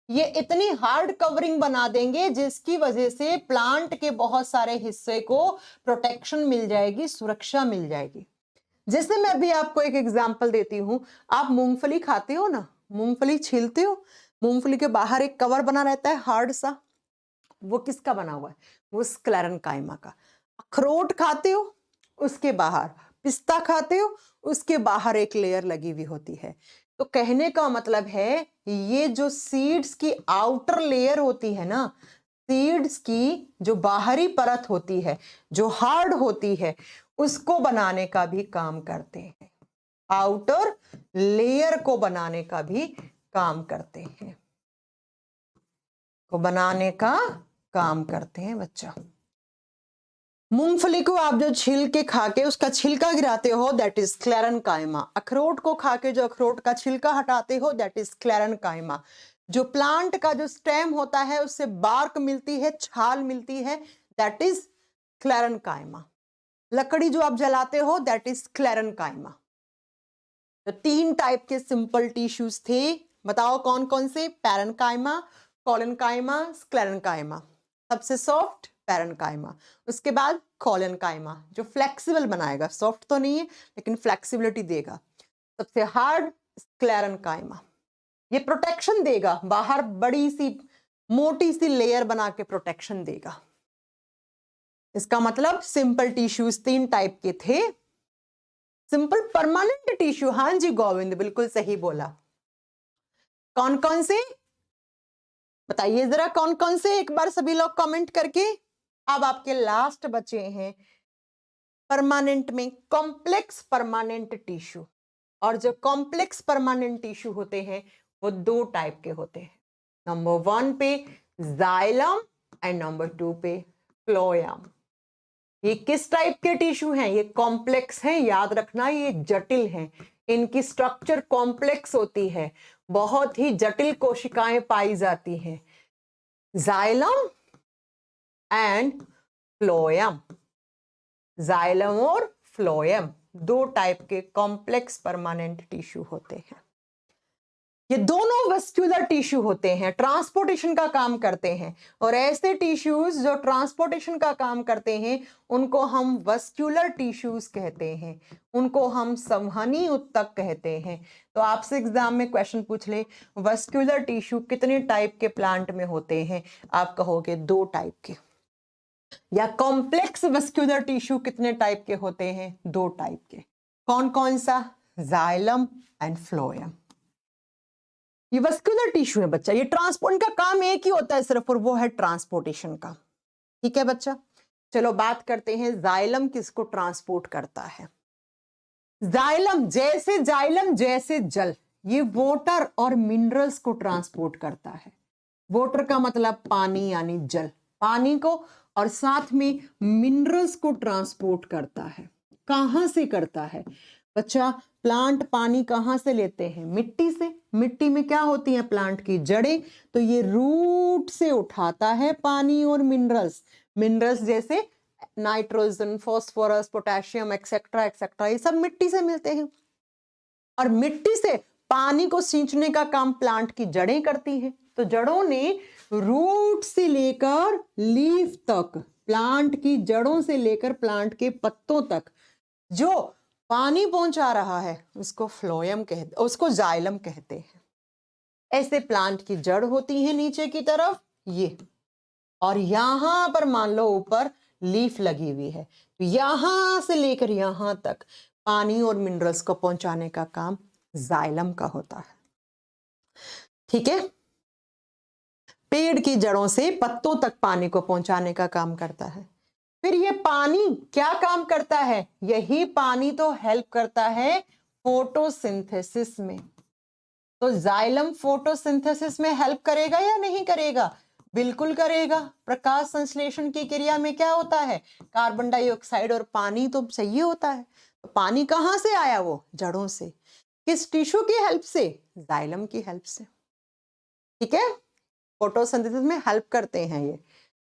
ये इतनी हार्ड कवरिंग बना देंगे जिसकी वजह से प्लांट के बहुत सारे हिस्से को प्रोटेक्शन मिल जाएगी, सुरक्षा मिल जाएगी। जैसे मैं भी आपको एक एग्जांपल देती हूं, आप मूंगफली खाते हो ना, मूंगफली छीलते हो, मूंगफली के बाहर एक कवर बना रहता है हार्ड सा, वो किसका बना हुआ है? वो स्क्लेरेन्काइमा का। अखरोट खाते हो, उसके बाहर, पिस्ता खाते हो, उसके बाहर एक लेयर लगी हुई होती है। तो कहने का मतलब है, ये जो सीड्स की आउटर लेयर होती है ना, सीड्स की जो बाहरी परत होती है, जो हार्ड होती है, उसको बनाने का भी काम करते हैं, आउटर लेयर को बनाने का भी काम करते हैं, को बनाने का काम करते हैं बच्चा। मूंगफली को आप जो छील के खा के उसका छिलका गिराते हो, दैट इज स्क्लेरेन्काइमा। अखरोट को खा के जो अखरोट का छिलका हटाते हो, दैट इज स्क्लेरेन्काइमा। जो प्लांट का जो स्टेम होता है उससे बार्क मिलती है, छाल मिलती है, दैट इज स्क्लेरेन्काइमा। लकड़ी जो आप जलाते हो दैट इज स्क्लेरेन्काइमा। तो 3 टाइप के सिंपल टिश्यूज थे, बताओ कौन कौन से? Parenchyma, collenchyma, sclerenchyma. सबसे सॉफ्ट पैरेन्काइमा, उसके बाद कोलेन्काइमा जो फ्लेक्सिबल बनाएगा, सॉफ्ट तो नहीं है लेकिन फ्लेक्सिबिलिटी देगा। सबसे हार्ड स्क्लेरेन्काइमा, ये प्रोटेक्शन देगा, बाहर बड़ी सी मोटी सी लेयर बना के प्रोटेक्शन देगा। इसका मतलब सिंपल टिश्यूज 3 टाइप के थे। सिंपल परमानेंट टिश्यू, हाँ जी गोविंद बिल्कुल सही बोला। कौन कौन से बताइए जरा, कौन कौन से, एक बार सभी लोग कमेंट करके। अब आपके लास्ट बचे हैं परमानेंट में कॉम्प्लेक्स परमानेंट टिश्यू। और जो कॉम्प्लेक्स परमानेंट टिश्यू होते हैं वो 2 टाइप के होते हैं। नंबर 1 पे जाइलम एंड नंबर 2 पे फ्लोएम। ये किस टाइप के टिश्यू हैं? ये कॉम्प्लेक्स हैं, याद रखना ये जटिल हैं, इनकी स्ट्रक्चर कॉम्प्लेक्स होती है, बहुत ही जटिल कोशिकाएं पाई जाती हैं। जाइलम एंड फ्लोएम, जाइलम और फ्लोएम 2 टाइप के कॉम्प्लेक्स परमानेंट टिश्यू होते हैं। ये दोनों वस्कुलर टिश्यू होते हैं, ट्रांसपोर्टेशन का काम करते हैं। और ऐसे टिश्यूज जो ट्रांसपोर्टेशन का काम करते हैं उनको हम वस्कुलर टिश्यूज कहते हैं, उनको हम संवहनी ऊतक कहते हैं। तो आपसे एग्जाम में क्वेश्चन पूछ ले वस्कुलर टिश्यू कितने टाइप के प्लांट में होते हैं, आप कहोगे 2 टाइप के। या कॉम्प्लेक्स वस्कुलर टिश्यू कितने टाइप के होते हैं? 2 टाइप के। कौन कौन सा? Xylem and phloem. ये वस्कुलर टिश्यू है बच्चा, ये ट्रांसपोर्ट का काम एक ही होता है सिर्फ, और वो है ट्रांसपोर्टेशन का। ठीक है बच्चा, चलो बात करते हैं जाइलम किसको ट्रांसपोर्ट करता है। जाइलम जैसे जल, ये वाटर और मिनरल्स को ट्रांसपोर्ट करता है। वाटर का मतलब पानी यानी जल, पानी को, और साथ में मिनरल्स को ट्रांसपोर्ट करता है। कहां से करता है बच्चा? प्लांट पानी कहां से लेते हैं? मिट्टी से। मिट्टी में क्या होती है प्लांट की? जड़ें। तो ये रूट से उठाता है पानी और मिनरल्स, मिनरल्स जैसे nitrogen, phosphorus, potassium etcetera etcetera, ये सब मिट्टी से मिलते हैं। और मिट्टी से पानी को सींचने का काम प्लांट की जड़ें करती हैं। तो जड़ों ने रूट से लेकर लीफ तक, प्लांट की जड़ों से लेकर प्लांट के पत्तों तक जो पानी पहुंचा रहा है उसको फ्लोएम कहते, उसको जाइलम कहते हैं। ऐसे प्लांट की जड़ होती है नीचे की तरफ ये, और यहां पर मान लो ऊपर लीफ लगी हुई है, तो यहां से लेकर यहां तक पानी और मिनरल्स को पहुंचाने का काम जाइलम का होता है। ठीक है, पेड़ की जड़ों से पत्तों तक पानी को पहुंचाने का काम करता है। फिर ये पानी क्या काम करता है? यही पानी तो हेल्प करता है फोटोसिंथेसिस में। तो जाइलम फोटोसिंथेसिस में हेल्प करेगा या नहीं करेगा? बिल्कुल करेगा। प्रकाश संश्लेषण की क्रिया में क्या होता है? कार्बन डाइऑक्साइड और पानी तो चाहिए होता है। तो पानी कहां से आया? वो जड़ों से। किस टिश्यू की हेल्प से? जाइलम की हेल्प से। ठीक है, फोटोसिंथेसिस में हेल्प करते हैं ये।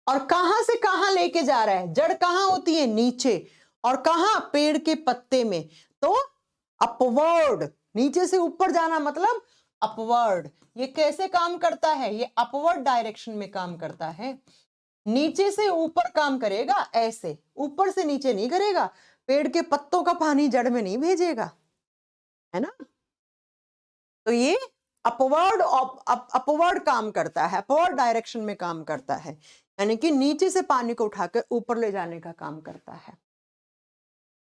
और कहां से कहां लेके जा रहा है? जड़ कहां होती है? नीचे। और कहां? पेड़ के पत्ते में। तो अपवर्ड, नीचे से ऊपर जाना मतलब अपवर्ड। ये कैसे काम करता है? ये अपवर्ड डायरेक्शन में काम करता है। नीचे से ऊपर काम करेगा, ऐसे ऊपर से नीचे नहीं करेगा। पेड़ के पत्तों का पानी जड़ में नहीं भेजेगा, है ना। तो ये अपवर्ड काम करता है, अपवर्ड डायरेक्शन में काम करता है, यानी कि नीचे से पानी को उठाकर ऊपर ले जाने का काम करता है।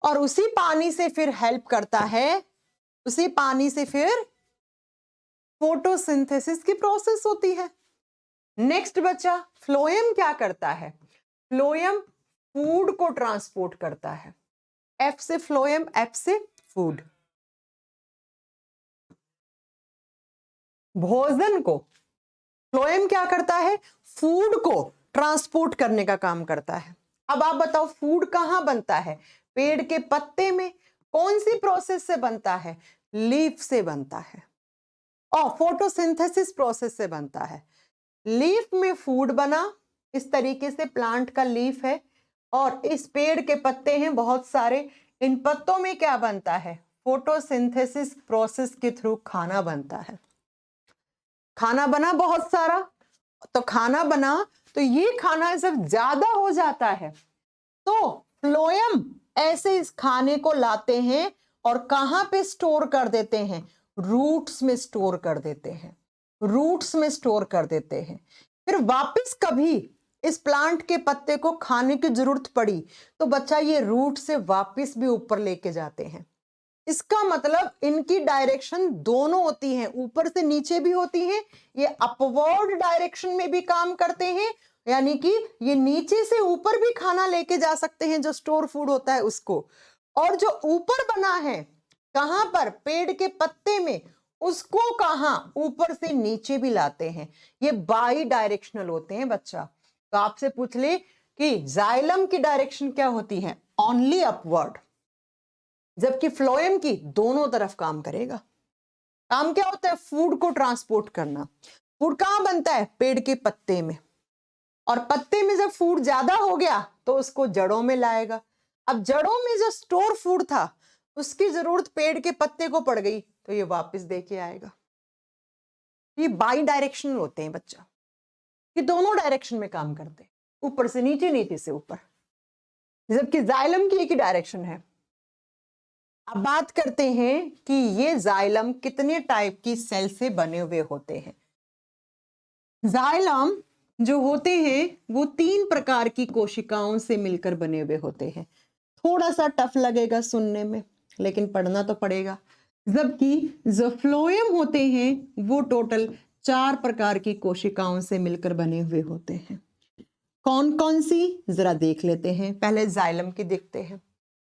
और उसी पानी से फिर हेल्प करता है, उसी पानी से फिर फोटोसिंथेसिस की प्रोसेस होती है। नेक्स्ट बच्चा, फ्लोएम क्या करता है? फ्लोएम फूड को ट्रांसपोर्ट करता है। एफ से फ्लोएम, एफ से फूड, भोजन को। फ्लोएम क्या करता है? फूड को ट्रांसपोर्ट करने का काम करता है। अब आप बताओ फूड कहां बनता है? पेड़ के पत्ते में। कौन सी प्रोसेस से बनता है? लीफ से बनता है, और फोटोसिंथेसिस प्रोसेस से बनता है। लीफ में फूड बना, इस तरीके से प्लांट का लीफ है और इस पेड़ के पत्ते हैं बहुत सारे। इन पत्तों में क्या बनता है? फोटोसिंथेसिस प्रोसेस के थ्रू खाना बनता है। खाना बना बहुत सारा, तो खाना बना तो ये खाना जब ज्यादा हो जाता है तो फ्लोएम ऐसे इस खाने को लाते हैं और कहां पे स्टोर कर देते हैं? रूट्स में स्टोर कर देते हैं, रूट्स में स्टोर कर देते हैं। फिर वापस कभी इस प्लांट के पत्ते को खाने की जरूरत पड़ी तो बच्चा ये रूट से वापस भी ऊपर लेके जाते हैं। इसका मतलब इनकी डायरेक्शन दोनों होती हैं, ऊपर से नीचे भी होती हैं, ये अपवर्ड डायरेक्शन में भी काम करते हैं, यानी कि ये नीचे से ऊपर भी खाना लेके जा सकते हैं जो स्टोर फूड होता है उसको। और जो ऊपर बना है कहां पर? पेड़ के पत्ते में, उसको कहां? ऊपर से नीचे भी लाते हैं। ये बाई डायरेक्शनल होते हैं बच्चा। तो आपसे पूछ ले कि जाइलम की डायरेक्शन क्या होती है? ओनली अपवर्ड, जबकि फ्लोएम की दोनों तरफ काम करेगा। काम क्या होता है? फूड को ट्रांसपोर्ट करना। फूड कहां बनता है? पेड़ के पत्ते में, और पत्ते में जब फूड ज्यादा हो गया तो उसको जड़ों में लाएगा। अब जड़ों में जो स्टोर फूड था उसकी जरूरत पेड़ के पत्ते को पड़ गई तो ये वापस दे के आएगा। ये बाई डायरेक्शनल होते हैं बच्चा, ये दोनों डायरेक्शन में काम करते हैं, ऊपर से नीचे, नीचे से ऊपर, जबकि जाइलम की एक ही डायरेक्शन है। अब बात करते हैं कि ये जाइलम कितने टाइप की सेल से बने हुए होते हैं। जाइलम जो होते हैं वो 3 प्रकार की कोशिकाओं से मिलकर बने हुए होते हैं। थोड़ा सा टफ लगेगा सुनने में, लेकिन पढ़ना तो पड़ेगा। जबकि जो फ्लोएम होते हैं वो टोटल 4 प्रकार की कोशिकाओं से मिलकर बने हुए होते हैं। कौन कौन सी? जरा देख लेते हैं। पहले जाइलम की देखते हैं।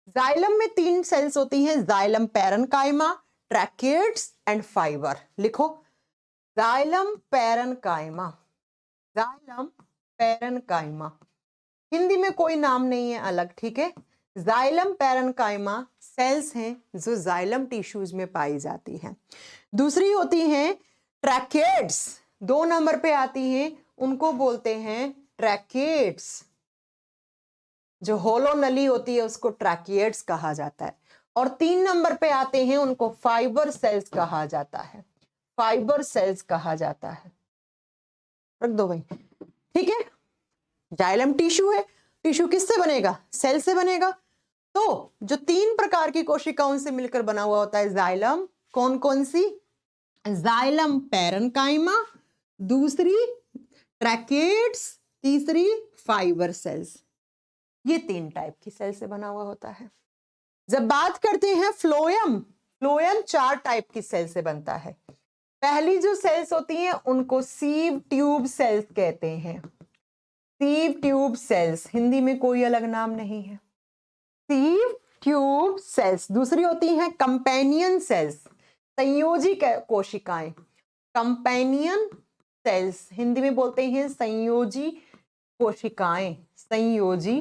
जाइलम में 3 सेल्स होती हैं, xylem parenchyma, tracheids and fibre. लिखो, xylem parenchyma, xylem parenchyma. Hindi में कोई नाम नहीं है अलग, ठीक है। जाइलम पैरेन्काइमा सेल्स हैं जो जाइलम टिश्यूज में पाई जाती हैं। दूसरी होती हैं ट्रैकेट्स, 2 नंबर पे आती हैं, उनको बोलते हैं ट्रैकेट्स। जो होलो नली होती है उसको ट्रैकिएट्स कहा जाता है। और 3 नंबर पे आते हैं, उनको फाइबर सेल्स कहा जाता है, फाइबर सेल्स कहा जाता है। रख दो भाई, ठीक है। जाइलम टिश्यू है, टिश्यू किससे बनेगा? सेल से बनेगा। तो जो 3 प्रकार की कोशिकाओं से मिलकर बना हुआ होता है जाइलम, कौन कौन सी? जाइलम पैरेन्काइमा, दूसरी ट्रैकेट्स, तीसरी फाइबर सेल्स। ये 3 टाइप की सेल से बना हुआ होता है। जब बात करते हैं फ्लोएम, फ्लोएम 4 टाइप की सेल से बनता है। पहली जो सेल्स होती हैं उनको सीव ट्यूब सेल्स कहते हैं, सीव ट्यूब सेल्स, हिंदी में कोई अलग नाम नहीं है, सीव ट्यूब सेल्स। दूसरी होती हैं कंपेनियन सेल्स, संयोजी कोशिकाएं, कंपेनियन सेल्स, हिंदी में बोलते हैं संयोजी कोशिकाएं, संयोजी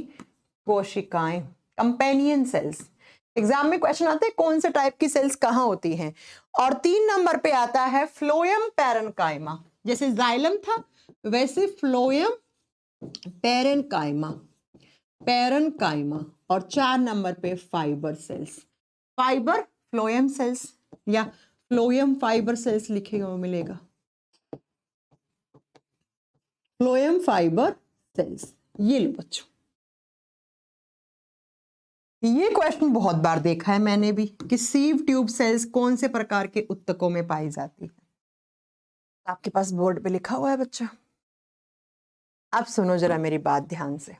कोशिकाएं, कंपेनियन सेल्स। एग्जाम में क्वेश्चन आते हैं कौन से टाइप की सेल्स कहां होती हैं। और 3 नंबर पे आता है फ्लोएम पैरेन्काइमा, जैसे जाइलम था वैसे फ्लोएम पैरेन्काइमा, पैरेन्काइमा। और 4 नंबर पे fibre cells, fibre phloem cells या फ्लोएम फाइबर सेल्स लिखेगा मिलेगा, फ्लोएम फाइबर सेल्स। ये लो बच्चों, ये क्वेश्चन बहुत बार देखा है मैंने भी कि सीव ट्यूब सेल्स कौन से प्रकार के उत्तकों में पाई जाती है। आपके पास बोर्ड पे लिखा हुआ है बच्चा। अब सुनो जरा मेरी बात ध्यान से,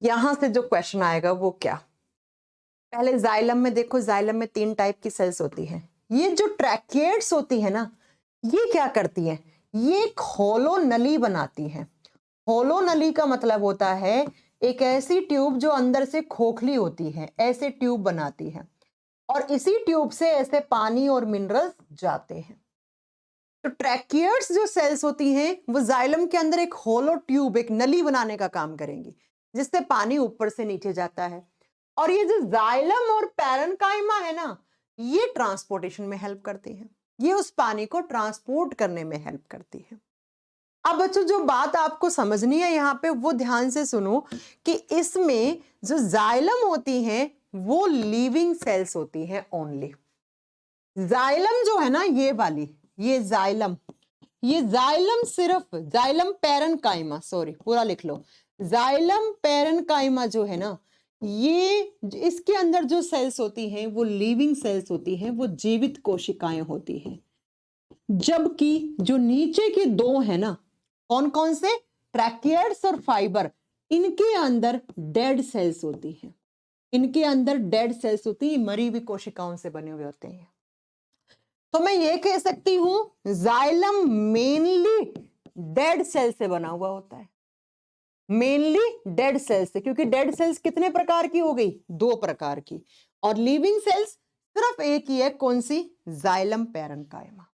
यहां से जो क्वेश्चन आएगा वो क्या? पहले जाइलम में देखो, जाइलम में 3 टाइप की सेल्स होती हैं। ये जो ट्रैकिएट्स होती है ना, ये क्या करती है? ये एक होलो नली बनाती है। होलो नली का मतलब होता है एक ऐसी ट्यूब जो अंदर से खोखली होती है, ऐसे ट्यूब बनाती है, और इसी ट्यूब से ऐसे पानी और मिनरल्स जाते हैं। तो ट्रैकिएट्स जो सेल्स होती हैं वो जाइलम के अंदर एक होलो ट्यूब, एक नली बनाने का काम करेंगी, जिससे पानी ऊपर से नीचे जाता है। और ये जो जाइलम और पैरेन्काइमा है ना, ये ट्रांसपोर्टेशन में हेल्प करती हैं, ये उस पानी को ट्रांसपोर्ट करने में हेल्प करती है। अब बच्चों जो बात आपको समझनी है यहाँ पे वो ध्यान से सुनो कि इसमें जो जाइलम होती हैं वो लिविंग सेल्स होती हैं ओनली। जाइलम जो है ना ये वाली, ये जाइलम सिर्फ जाइलम पैरेन्काइमा, सॉरी पूरा लिख लो, जाइलम पैरेन्काइमा जो है ना ये इसके अंदर जो सेल्स होती हैं वो लिविंग सेल्स होती हैं, वो जीवित कोशिकाएं होती हैं। जबकि जो नीचे के दो है ना, कौन कौन से, ट्रैकियड्स और फाइबर, इनके अंदर डेड सेल्स होती हैं, इनके अंदर डेड सेल्स होती है, मरी हुई कोशिकाओं से बने हुए होते हैं। तो मैं ये कह सकती हूं जाइलम मेनली डेड सेल से बना हुआ होता है, मेनली डेड सेल्स से, क्योंकि डेड सेल्स कितने प्रकार की हो गई, 2 प्रकार की, और लिविंग सेल्स सिर्फ एक ही है, कौन सी, जाइलम पैरेन्काइमा।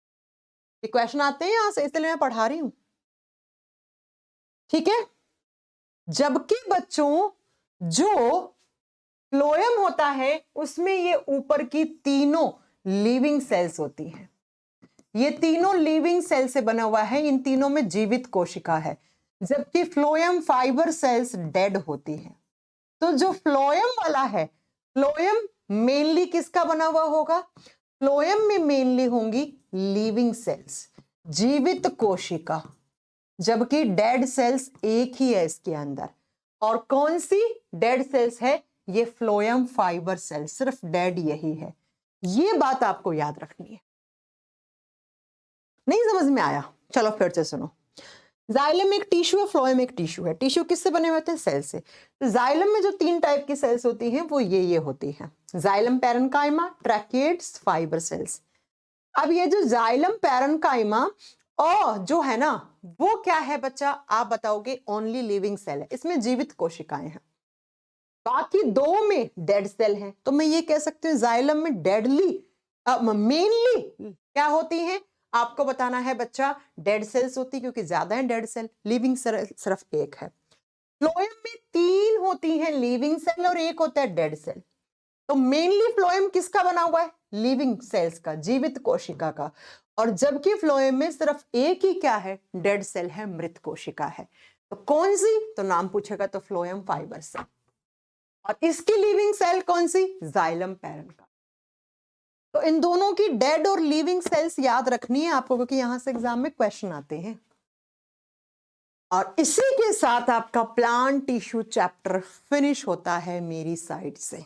ये क्वेश्चन आते हैं यहां से, इसलिए मैं पढ़ा रही हूं, ठीक है। जबकि बच्चों जो फ्लोएम होता है उसमें ये ऊपर की तीनों लिविंग सेल्स होती हैं, ये तीनों लिविंग सेल से बना हुआ है, इन तीनों में जीवित कोशिका है, जबकि फ्लोएम फाइबर सेल्स डेड होती है। तो जो फ्लोएम वाला है, फ्लोएम मेनली किसका बना हुआ होगा, फ्लोएम में मेनली होंगी लिविंग सेल्स, जीवित कोशिका, जबकि डेड सेल्स एक ही है इसके अंदर। और कौन सी डेड सेल्स है, ये फ्लोएम फाइबर सेल, सिर्फ डेड यही है। ये बात आपको याद रखनी है। नहीं समझ में आया, चलो फिर से सुनो। जाइलम एक टिश्यू है, फ्लोएम एक टिश्यू है। टिश्यू किससे बने हुए होते हैं, सेल से। तो जाइलम में जो 3 टाइप की सेल्स होती हैं वो ये होती हैं, जाइलम पैरेन्काइमा, ट्रैकियड्स, फाइबर सेल्स। अब ये जो जाइलम पैरेन्काइमा और जो है ना वो क्या है बच्चा, आप बताओगे, ओनली लिविंग सेल है, इसमें जीवित कोशिकाएं हैं, बाकी 2 में डेड सेल हैं। तो मैं ये कह सकती हूँ जाइलम में डेडली मेनली क्या होती हैं, आपको बताना है बच्चा, डेड सेल्स होती, क्योंकि ज्यादा है डेड सेल, लिविंग सिर्फ एक है। फ्लोएम में 3 होती हैं लिविंग सेल और 1 होता है डेड सेल। तो मेनली फ्लोएम किसका बना हुआ है, लिविंग सेल्स का, जीवित कोशिका का, और जबकि फ्लोएम में सिर्फ एक ही क्या है, डेड सेल है, मृत कोशिका है। तो कौन सी, तो नाम पूछेगा तो फ्लोएम फाइबर सेल, और इसकी लिविंग सेल कौन सी, जाइलम पैरेन्काइमा। तो इन दोनों की डेड और लिविंग सेल्स याद रखनी है आपको, क्योंकि यहां से एग्जाम में क्वेश्चन आते हैं। और इसी के साथ आपका प्लांट टिश्यू चैप्टर फिनिश होता है मेरी साइड से।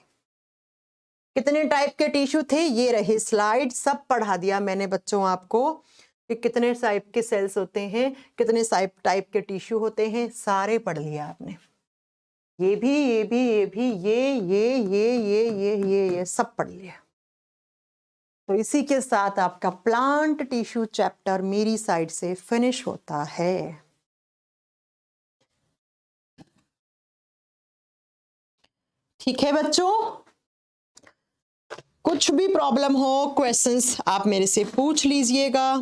कितने टाइप के टिश्यू थे, ये रहे स्लाइड, सब पढ़ा दिया मैंने बच्चों आपको कि कितने टाइप के सेल्स होते हैं, कितने टाइप के टिश्यू होते हैं, सारे पढ़ लिया आपने। ये भी, ये भी, ये भी, ये सब पढ़ लिया। तो इसी के साथ आपका प्लांट टिश्यू चैप्टर मेरी साइड से फिनिश होता है। ठीक है बच्चों, कुछ भी प्रॉब्लम हो, क्वेश्चंस आप मेरे से पूछ लीजिएगा।